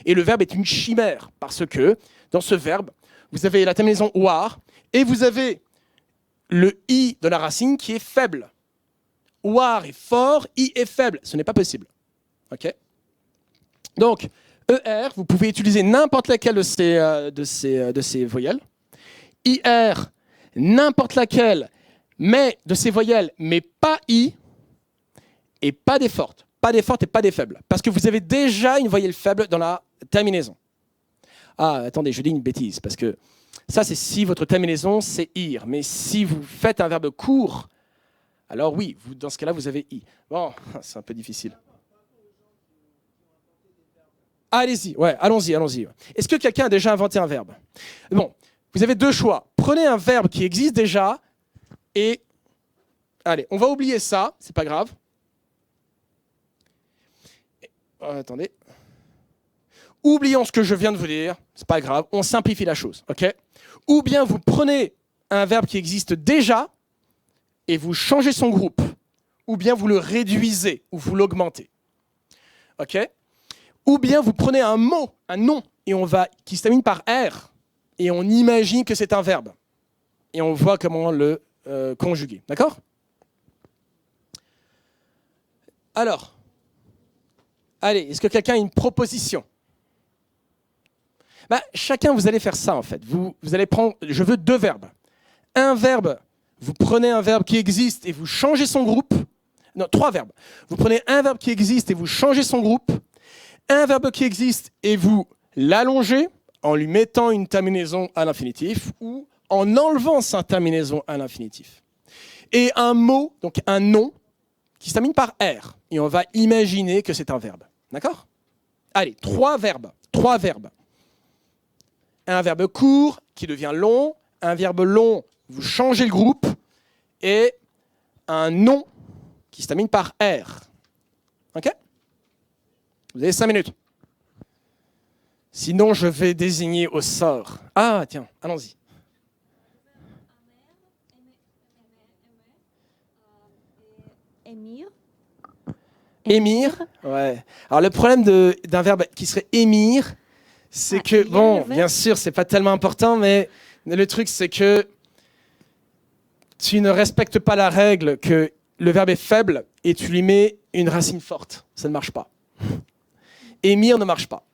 Et le verbe est une chimère, parce que dans ce verbe, vous avez la terminaison « oire » et vous avez le « i » de la racine qui est faible. Oire est fort, i est faible. Ce n'est pas possible. Okay? Donc, ER, vous pouvez utiliser n'importe laquelle de ces voyelles. IR, n'importe laquelle de ces voyelles, mais pas I, et pas des fortes. Pas des fortes et pas des faibles. Parce que vous avez déjà une voyelle faible dans la terminaison. Attendez, je dis une bêtise, parce que ça, c'est si votre terminaison, c'est IR. Mais si vous faites un verbe court, alors oui, dans ce cas-là, vous avez I. Bon, c'est un peu difficile. Allez-y, ouais, allons-y. Est-ce que quelqu'un a déjà inventé un verbe? Bon, vous avez 2 choix. Prenez un verbe qui existe déjà et... Allez, on va oublier ça, c'est pas grave. Attendez. Oublions ce que je viens de vous dire, c'est pas grave, on simplifie la chose, ok? Ou bien vous prenez un verbe qui existe déjà et vous changez son groupe, ou bien vous le réduisez, ou vous l'augmentez. OK? Ou bien vous prenez un mot, un nom, qui se termine par R, et on imagine que c'est un verbe. Et on voit comment le conjuguer. D'accord? Alors, allez, est-ce que quelqu'un a une proposition? Chacun, vous allez faire ça en fait. Vous allez prendre, je veux 2 verbes. Un verbe, vous prenez un verbe qui existe et vous changez son groupe. Non, 3 verbes. Vous prenez un verbe qui existe et vous changez son groupe. Un verbe qui existe et vous l'allongez en lui mettant une terminaison à l'infinitif ou en enlevant sa terminaison à l'infinitif. Et un mot, donc un nom, qui se termine par R. Et on va imaginer que c'est un verbe. D'accord? Allez, 3 verbes. 3 verbes. Un verbe court qui devient long. Un verbe long, vous changez le groupe. Et un nom qui se termine par R. OK? Vous avez 5 minutes. Sinon, je vais désigner au sort. Ah, tiens, allons-y. Émir. Émir, ouais. Alors le problème d'un verbe qui serait émir, c'est que, bon, bien sûr, c'est pas tellement important, mais le truc, c'est que tu ne respectes pas la règle que le verbe est faible et tu lui mets une racine forte. Ça ne marche pas. Émir ne marche pas.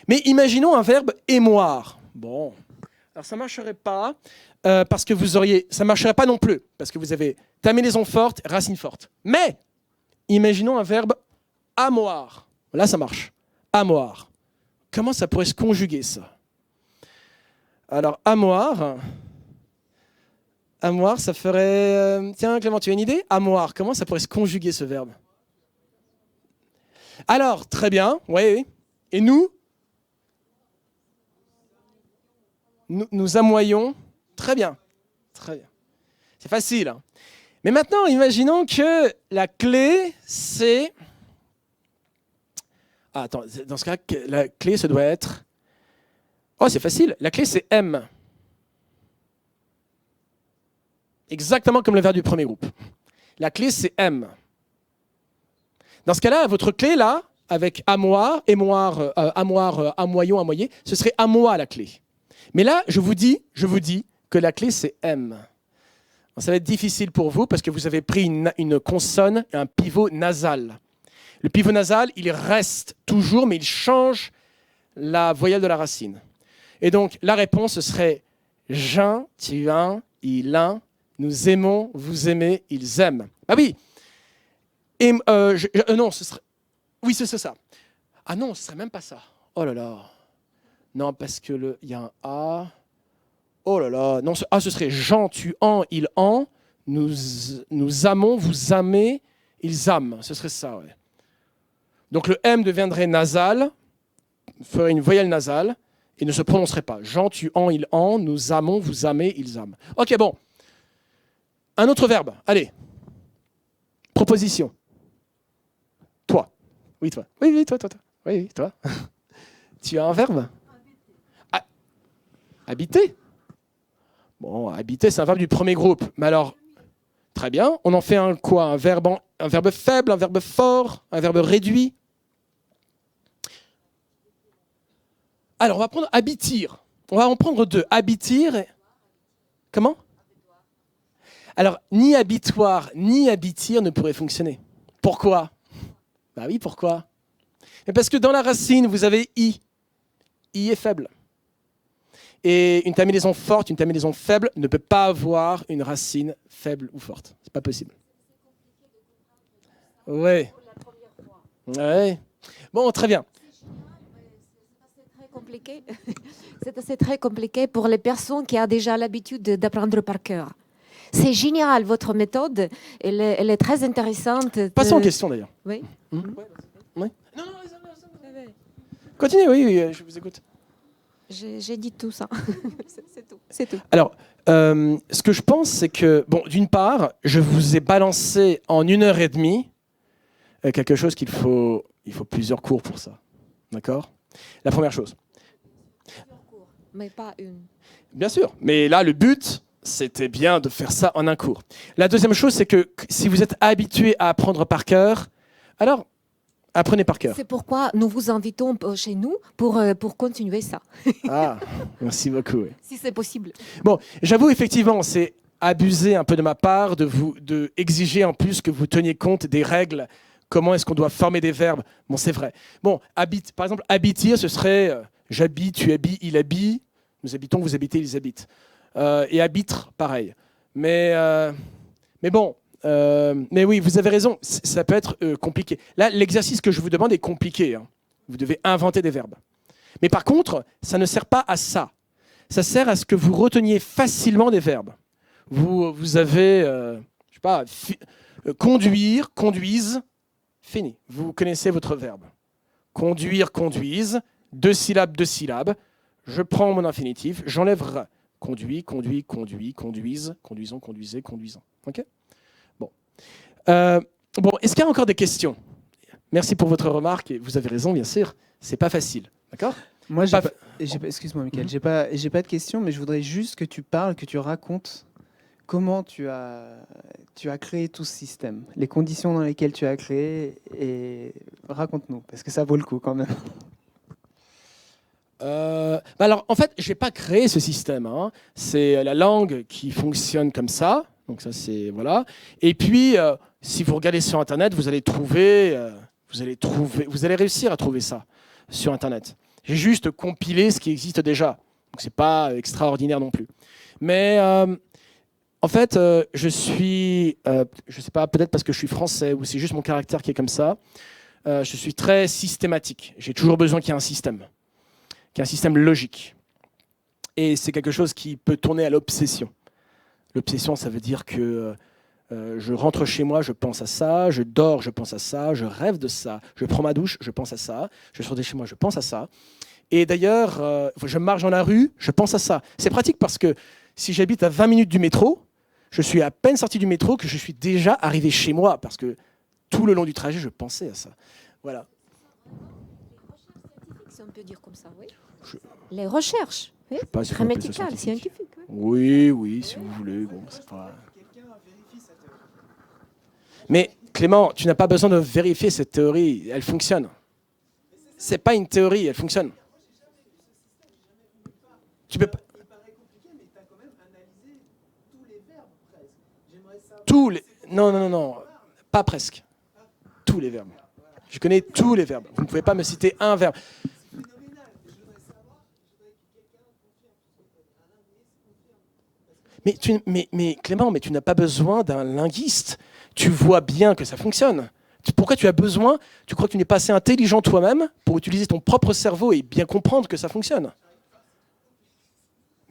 Mais imaginons un verbe émoire. Bon, alors ça ne marcherait pas parce que ça ne marcherait pas non plus parce que vous avez terminaison forte, racine forte. Mais imaginons un verbe amoir. Là, ça marche. Amoir. Comment ça pourrait se conjuguer, ça? Alors, amoir, ça ferait... Tiens, Clément, tu as une idée? Amoir, comment ça pourrait se conjuguer, ce verbe? Alors, très bien, oui. Et nous amoyons. Très bien. Très bien. C'est facile. Hein. Mais maintenant, imaginons que la clé, c'est... Ah, attends, dans ce cas, la clé, ça doit être... Oh, c'est facile. La clé, c'est M. Exactement comme le verbe du premier groupe. La clé, c'est M. Dans ce cas-là, votre clé, là, avec amoir, émoire, amoyon, amoyer, ce serait amoa la clé. Mais là, je vous dis que la clé, c'est M. Ça va être difficile pour vous parce que vous avez pris une consonne, un pivot nasal. Le pivot nasal, il reste toujours, mais il change la voyelle de la racine. Et donc, la réponse, ce serait « j'un, tu un, il un, nous aimons, vous aimez, ils aiment ». Ah oui. Et, non, ce serait... Oui, c'est ça. Ah non, ce serait même pas ça. Oh là là. Non, parce que il y a un A. Oh là là. Non, ce serait Jean, tu en, il en. Nous amons, vous aimez, ils ament. Ce serait ça, ouais. Donc le M deviendrait nasal, ferait une voyelle nasale et ne se prononcerait pas. Jean, tu en, il en. Nous amons, vous aimez, ils ament. Ok, bon. Un autre verbe. Allez. Proposition. Toi. Oui, toi. Oui, toi. Oui, toi. Tu as un verbe? Habiter. Bon, habiter, c'est un verbe du premier groupe. Mais alors, très bien. On en fait un quoi? Un verbe faible, un verbe fort, un verbe réduit. Alors, on va prendre habitir. On va en prendre 2. Habitir. Comment? Alors, ni habitoire, ni habitir ne pourraient fonctionner. Pourquoi? Bah oui, pourquoi? Mais parce que dans la racine, vous avez i. I est faible. Et une terminaison forte, une terminaison faible ne peut pas avoir une racine faible ou forte. C'est pas possible. Ouais. Ouais. Bon, très bien. C'est assez très compliqué pour les personnes qui ont déjà l'habitude d'apprendre par cœur. C'est génial, votre méthode. Elle est très intéressante. Passons aux questions d'ailleurs. Oui. Oui. Non, continuez, oui, je vous écoute. J'ai dit tout ça. C'est tout. Alors, ce que je pense, c'est que, bon, d'une part, je vous ai balancé en 1h30 quelque chose il faut plusieurs cours pour ça. D'accord? La première chose. Plusieurs cours, mais pas une. Bien sûr. Mais là, le but, c'était bien de faire ça en un cours. La deuxième chose, c'est que si vous êtes habitué à apprendre par cœur, alors apprenez par cœur. C'est pourquoi nous vous invitons chez nous pour continuer ça, Ah, merci beaucoup. Oui. si c'est possible. Bon, j'avoue, effectivement, c'est abusé un peu de ma part de exiger en plus que vous teniez compte des règles. Comment est-ce qu'on doit former des verbes? Bon, c'est vrai. Bon, par exemple, habitir, ce serait j'habite, tu habilles, il habille, nous habitons, vous habitez, ils habitent. Et habitre, pareil. Mais bon, mais oui, vous avez raison, ça peut être compliqué. Là, l'exercice que je vous demande est compliqué. Hein. Vous devez inventer des verbes. Mais par contre, ça ne sert pas à ça. Ça sert à ce que vous reteniez facilement des verbes. Vous avez, je sais pas, conduire, conduise, fini. Vous connaissez votre verbe. Conduire, conduise, 2 syllabes, 2 syllabes. Je prends mon infinitif, j'enlève r. Conduit, conduit, conduit, conduise, conduisons, conduisez, conduisant. Ok ? Bon. Bon, est-ce qu'il y a encore des questions ? Merci pour votre remarque et vous avez raison, bien sûr. C'est pas facile, d'accord ? Moi, excuse-moi, Michael, j'ai pas de questions, mais je voudrais juste que tu parles, que tu racontes comment tu as créé tout ce système, les conditions dans lesquelles tu as créé, et raconte-nous, parce que ça vaut le coup quand même. Alors, en fait, je n'ai pas créé ce système. Hein. C'est la langue qui fonctionne comme ça. Donc ça, c'est voilà. Et puis, si vous regardez sur Internet, vous allez réussir à trouver ça sur Internet. J'ai juste compilé ce qui existe déjà. Donc c'est pas extraordinaire non plus. Mais en fait, je sais pas, peut-être parce que je suis français ou c'est juste mon caractère qui est comme ça. Je suis très systématique. J'ai toujours besoin qu'il y ait un système. Qui est un système logique. Et c'est quelque chose qui peut tourner à l'obsession. L'obsession, ça veut dire que je rentre chez moi, je pense à ça, je dors, je pense à ça, je rêve de ça, je prends ma douche, je pense à ça, je sors de chez moi, je pense à ça. Et d'ailleurs, je marche dans la rue, je pense à ça. C'est pratique parce que si j'habite à 20 minutes du métro, je suis à peine sorti du métro que je suis déjà arrivé chez moi parce que tout le long du trajet, je pensais à ça. Voilà. Si on peut dire comme ça, oui. Les recherches, oui. Grammaticales, scientifiques. Oui, oui, si vous voulez. Bon, c'est pas... Mais Clément, tu n'as pas besoin de vérifier cette théorie. Elle fonctionne. C'est pas une théorie, elle fonctionne. Tu peux pas... Tous les... Non. Pas presque. Tous les verbes. Je connais tous les verbes. Vous ne pouvez pas me citer un verbe. Mais Clément, mais tu n'as pas besoin d'un linguiste. Tu vois bien que ça fonctionne. Pourquoi tu as besoin? Tu crois que tu n'es pas assez intelligent toi-même pour utiliser ton propre cerveau et bien comprendre que ça fonctionne?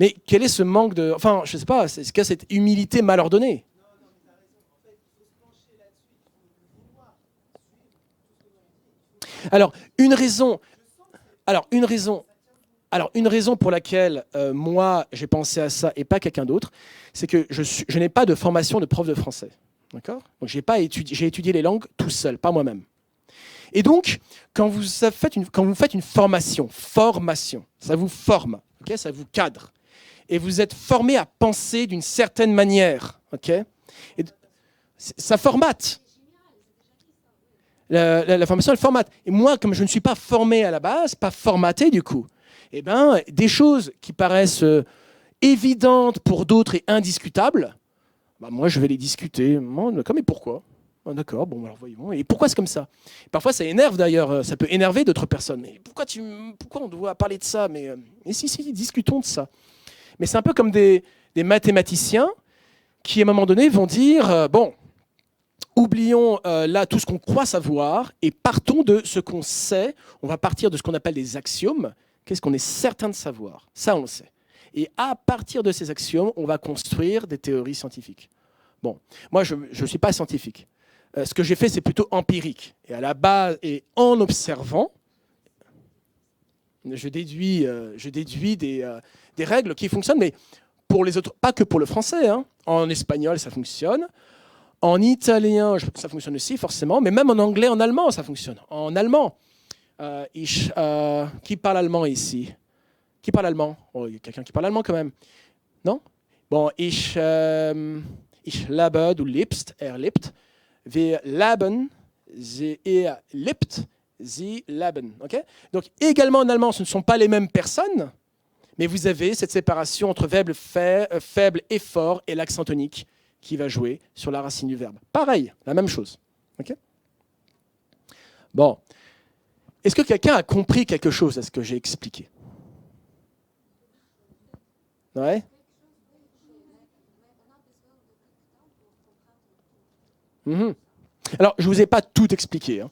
Mais quel est ce manque de... Enfin, je ne sais pas, c'est ce qu'il y a cette humilité mal ordonnée. Alors, une raison pour laquelle moi j'ai pensé à ça et pas quelqu'un d'autre, c'est que je n'ai pas de formation de prof de français. D'accord ? Donc j'ai étudié les langues tout seul, pas moi-même. Et donc, quand vous faites une formation, ça vous forme, okay, ça vous cadre. Et vous êtes formé à penser d'une certaine manière. Okay, et ça formate. La formation, elle formate. Et moi, comme je ne suis pas formé à la base, pas formaté du coup, eh ben, des choses qui paraissent évidentes pour d'autres et indiscutables, bah moi, je vais les discuter. D'accord, mais pourquoi ? D'accord, bon, alors voyons. Et pourquoi c'est comme ça ? Parfois, ça énerve d'ailleurs. Ça peut énerver d'autres personnes. Mais pourquoi on doit parler de ça ? Mais si, discutons de ça. Mais c'est un peu comme des mathématiciens qui, à un moment donné, vont dire bon, oublions là tout ce qu'on croit savoir et partons de ce qu'on sait. On va partir de ce qu'on appelle des axiomes. Qu'est-ce qu'on est certain de savoir ? Ça, on le sait. Et à partir de ces axiomes, on va construire des théories scientifiques. Bon, moi, je ne suis pas scientifique. Ce que j'ai fait, c'est plutôt empirique. Et à la base, et en observant, je déduis des règles qui fonctionnent, mais pour les autres, pas que pour le français. Hein. En espagnol, ça fonctionne. En italien, ça fonctionne aussi, forcément. Mais même en anglais, en allemand, ça fonctionne. En allemand, qui parle allemand ici ? Qui parle allemand ? Oh, il y a quelqu'un qui parle allemand quand même. Non ? Bon, ich lebe, du lebst, er lebt. Wir leben, er lebt, sie leben. Okay? Donc, également en allemand, ce ne sont pas les mêmes personnes, mais vous avez cette séparation entre verbe faible et fort et l'accent tonique qui va jouer sur la racine du verbe. Pareil, la même chose. Okay? Bon. Est-ce que quelqu'un a compris quelque chose à ce que j'ai expliqué? Ouais? Alors, je ne vous ai pas tout expliqué. Hein.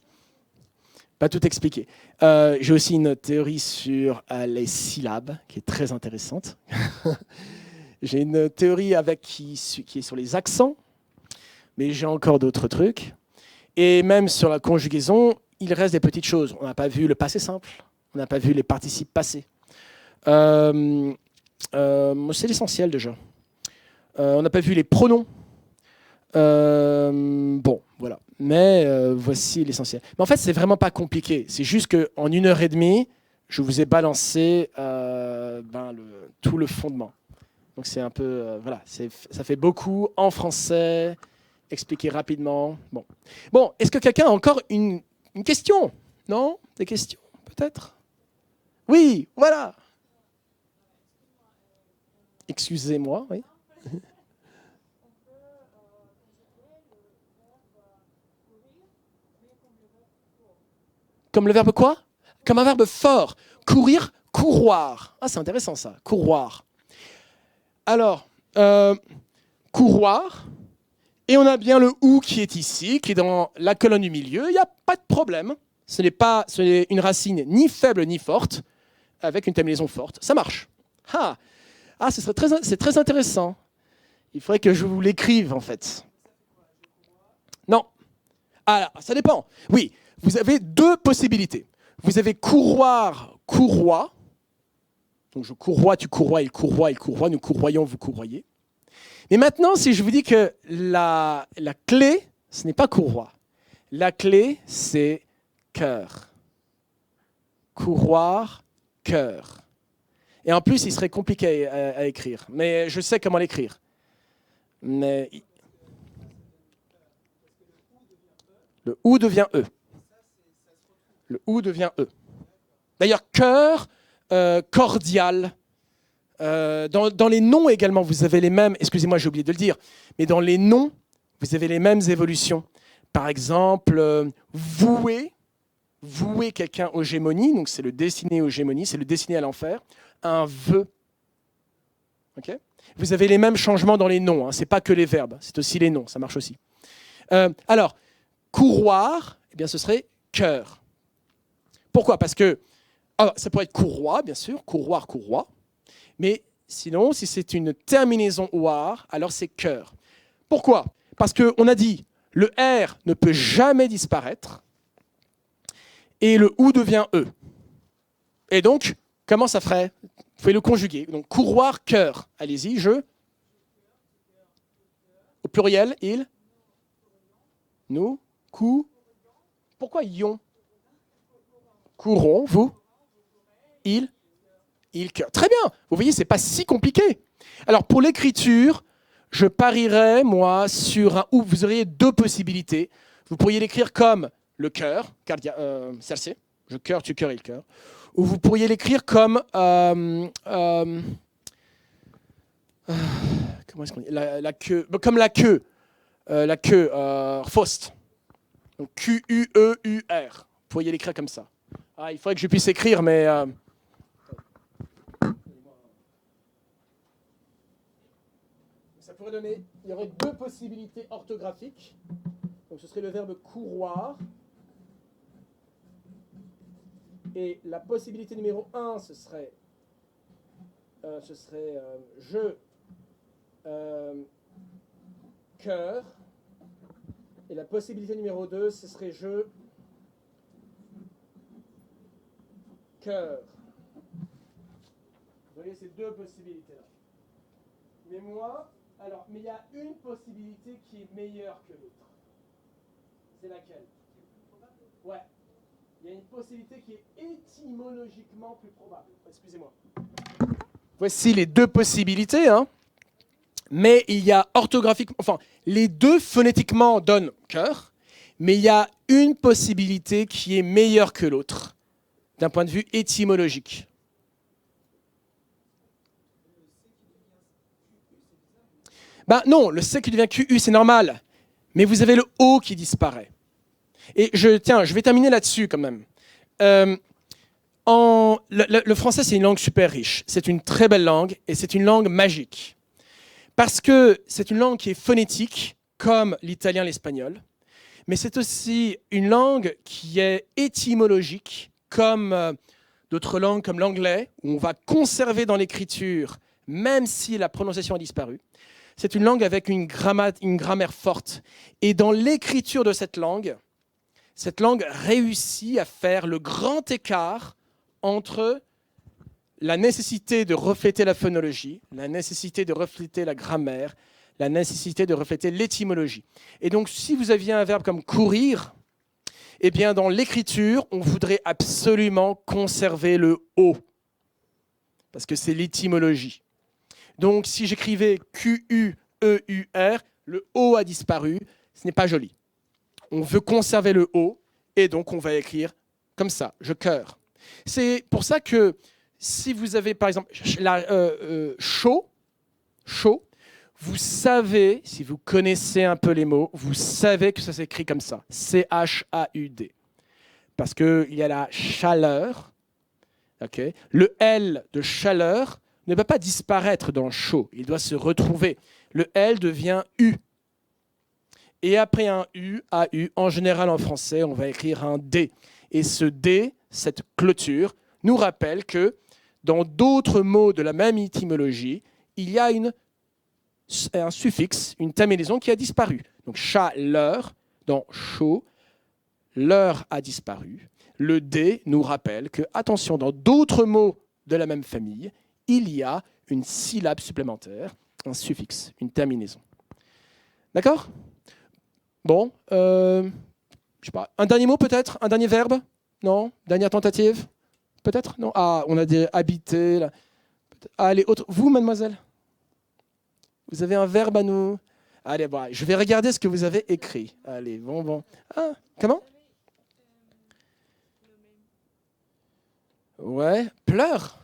Pas tout expliqué. J'ai aussi une théorie sur les syllabes qui est très intéressante. J'ai une théorie qui est sur les accents, mais j'ai encore d'autres trucs. Et même sur la conjugaison, il reste des petites choses. On n'a pas vu le passé simple, on n'a pas vu les participes passés. C'est l'essentiel déjà. On n'a pas vu les pronoms. Bon, voilà. Mais voici l'essentiel. Mais en fait, c'est vraiment pas compliqué. C'est juste qu'en 1h30, je vous ai balancé tout le fondement. Donc c'est un peu, voilà, ça fait beaucoup en français, expliqué rapidement. Bon, est-ce que quelqu'un a encore une question? Non? Des questions, peut-être? Oui, voilà. Excusez-moi, oui. Comme le verbe quoi? Comme un verbe fort. Courir, couroir. Ah, c'est intéressant ça, couroir. Alors, couroir, et on a bien le ou qui est ici, qui est dans la colonne du milieu. Il n'y a pas de problème. Ce n'est une racine ni faible ni forte, avec une terminaison forte. Ça marche. C'est très intéressant. Il faudrait que je vous l'écrive, en fait. Non. Ah, ça dépend. Oui. Vous avez deux possibilités. Vous avez couroir, courroie. Donc je courroie, tu courroies, il courroie, nous courroyons, vous courroyez. Mais maintenant, si je vous dis que la clé, ce n'est pas courroie. La clé, c'est cœur. Courroir, cœur. Et en plus, il serait compliqué à écrire. Mais je sais comment l'écrire. Mais le ou devient e. Le ou devient e. D'ailleurs, cœur, cordial. Dans les noms également, vous avez les mêmes, excusez-moi, j'ai oublié de le dire, mais dans les noms, vous avez les mêmes évolutions. Par exemple, vouer quelqu'un aux gémonies, donc c'est le destiné aux gémonies, c'est le destiné à l'enfer. Un vœu. Okay? Vous avez les mêmes changements dans les noms, hein, ce n'est pas que les verbes, c'est aussi les noms, ça marche aussi. Alors, couroir, eh bien, ce serait cœur. Pourquoi? Parce que ça pourrait être courroie, bien sûr, courroir, courroie. Mais sinon, si c'est une terminaison oir, alors c'est cœur. Pourquoi? Parce qu'on a dit, le R ne peut jamais disparaître et le OU devient E. Et donc, comment ça ferait? Vous pouvez le conjuguer. Donc, courroir, cœur. Allez-y, je. Au pluriel, il. Nous. Cou. Pourquoi ion? Courons, vous. Il. Il, cœur. Très bien. Vous voyez, ce n'est pas si compliqué. Alors, pour l'écriture, je parierais, moi, sur un ou. Vous auriez deux possibilités. Vous pourriez l'écrire comme le cœur, celle-ci. Je cœur, tu cœur, il cœur. Ou vous pourriez l'écrire comme comment est-ce qu'on dit, la queue, comme la queue, Faust. Donc Q-U-E-U-R. Vous pourriez l'écrire comme ça. Il faudrait que je puisse écrire, mais ça pourrait donner. Il y aurait deux possibilités orthographiques. Donc ce serait le verbe couroir. Et la possibilité numéro 1, ce serait je, cœur. Et la possibilité numéro 2, ce serait je, cœur. Vous voyez ces deux possibilités-là. Mais il y a une possibilité qui est meilleure que l'autre. C'est laquelle? Ouais. Il y a une possibilité qui est étymologiquement plus probable. Excusez-moi. Voici les deux possibilités. Hein. Mais il y a orthographiquement, enfin, les deux phonétiquement donnent cœur, mais il y a une possibilité qui est meilleure que l'autre, d'un point de vue étymologique. Ben non, le C qui devient QU, c'est normal, mais vous avez le O qui disparaît. Et je vais terminer là-dessus quand même. Le français, c'est une langue super riche. C'est une très belle langue et c'est une langue magique. Parce que c'est une langue qui est phonétique, comme l'italien, l'espagnol, mais c'est aussi une langue qui est étymologique, comme d'autres langues comme l'anglais, où on va conserver dans l'écriture, même si la prononciation a disparu. C'est une langue avec une grammaire forte. Et dans l'écriture de cette langue réussit à faire le grand écart entre la nécessité de refléter la phonologie, la nécessité de refléter la grammaire, la nécessité de refléter l'étymologie. Et donc, si vous aviez un verbe comme courir, eh bien, dans l'écriture, on voudrait absolument conserver le « o », parce que c'est l'étymologie. Donc, si j'écrivais Q-U-E-U-R, le « o » a disparu, ce n'est pas joli. On veut conserver le « o », et donc on va écrire comme ça, je cœur. C'est pour ça que si vous avez, par exemple, chaud, vous savez, si vous connaissez un peu les mots, vous savez que ça s'écrit comme ça, C-H-A-U-D. Parce qu'il y a la chaleur, okay. Le L de chaleur ne peut pas disparaître dans chaud, il doit se retrouver. Le L devient U. Et après un U, AU, en général en français, on va écrire un D. Et ce D, cette clôture, nous rappelle que dans d'autres mots de la même étymologie, il y a un suffixe, une terminaison qui a disparu. Donc chaleur, dans chaud, l'heure a disparu. Le D nous rappelle que, attention, dans d'autres mots de la même famille, il y a une syllabe supplémentaire, un suffixe, une terminaison. D'accord ? Bon, je sais pas. Un dernier mot peut-être ? Un dernier verbe ? Non ? Dernière tentative ? Peut-être ? Non ? Ah, on a dit habiter. Là. Allez, autre. Vous, mademoiselle ? Vous avez un verbe à nous ? Allez, bon, je vais regarder ce que vous avez écrit. Allez, bon. Ah, comment ? Ouais, pleure.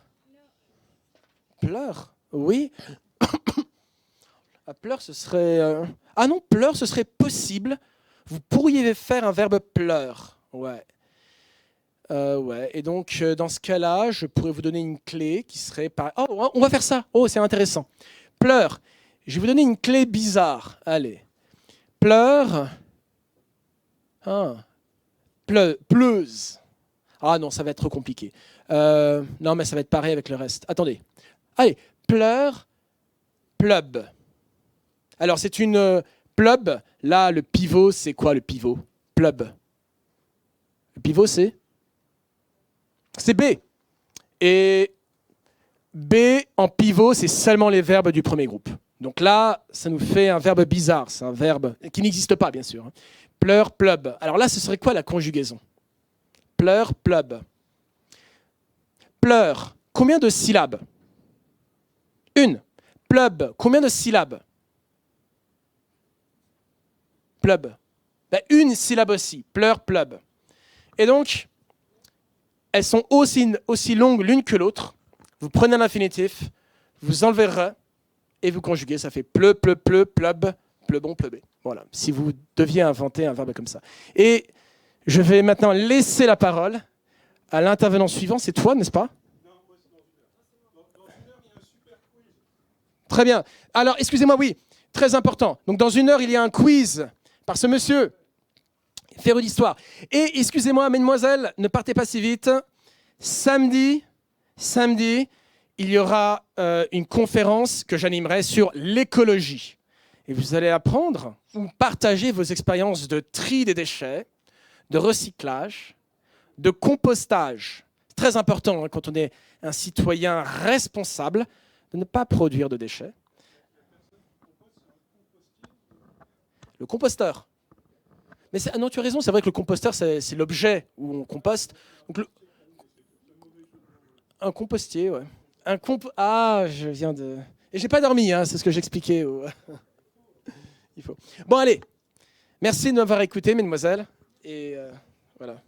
Pleure, oui. Pleure, ce serait... Ah non, pleure, ce serait possible. Vous pourriez faire un verbe pleure. Ouais. Ouais. Et donc, dans ce cas-là, je pourrais vous donner une clé qui serait... Oh, on va faire ça. Oh, c'est intéressant. Pleure. Je vais vous donner une clé bizarre. Allez. Pleure. Ah. Pleuse. Ah non, ça va être trop compliqué. Non, mais ça va être pareil avec le reste. Attendez. Allez. Pleure. Plub. Alors, c'est une plub. Là, le pivot, c'est quoi le pivot ? Plub. Le pivot, c'est B. Et B en pivot, c'est seulement les verbes du premier groupe. Donc là, ça nous fait un verbe bizarre. C'est un verbe qui n'existe pas, bien sûr. Pleure, plub. Alors là, ce serait quoi la conjugaison ? Pleure, plub. Pleure. Combien de syllabes ? Une. Plub. Combien de syllabes ? Plub. Ben, une syllabe aussi. Pleure, plub. Et donc, elles sont aussi longues l'une que l'autre. Vous prenez l'infinitif, vous enlevez re, et vous conjuguez. Ça fait pleu, pleu, pleu, plub, pleubon, pleubé. Voilà. Si vous deviez inventer un verbe comme ça. Et je vais maintenant laisser la parole à l'intervenant suivant. C'est toi, n'est-ce pas ? Très bien. Alors, excusez-moi, oui, très important. Donc, dans 1 heure, il y a un quiz par ce monsieur, féru d'histoire. Et, excusez-moi, mesdemoiselles, ne partez pas si vite. Samedi, il y aura une conférence que j'animerai sur l'écologie. Et vous allez apprendre ou partager vos expériences de tri des déchets, de recyclage, de compostage. C'est très important quand on est un citoyen responsable de ne pas produire de déchets. Le composteur. Mais non, tu as raison, c'est vrai que le composteur, c'est l'objet où on composte. Donc un compostier, ouais. Je viens de... Et j'ai pas dormi, hein, c'est ce que j'expliquais. Il faut. Bon, allez. Merci de m'avoir écouté, mesdemoiselles. Et voilà.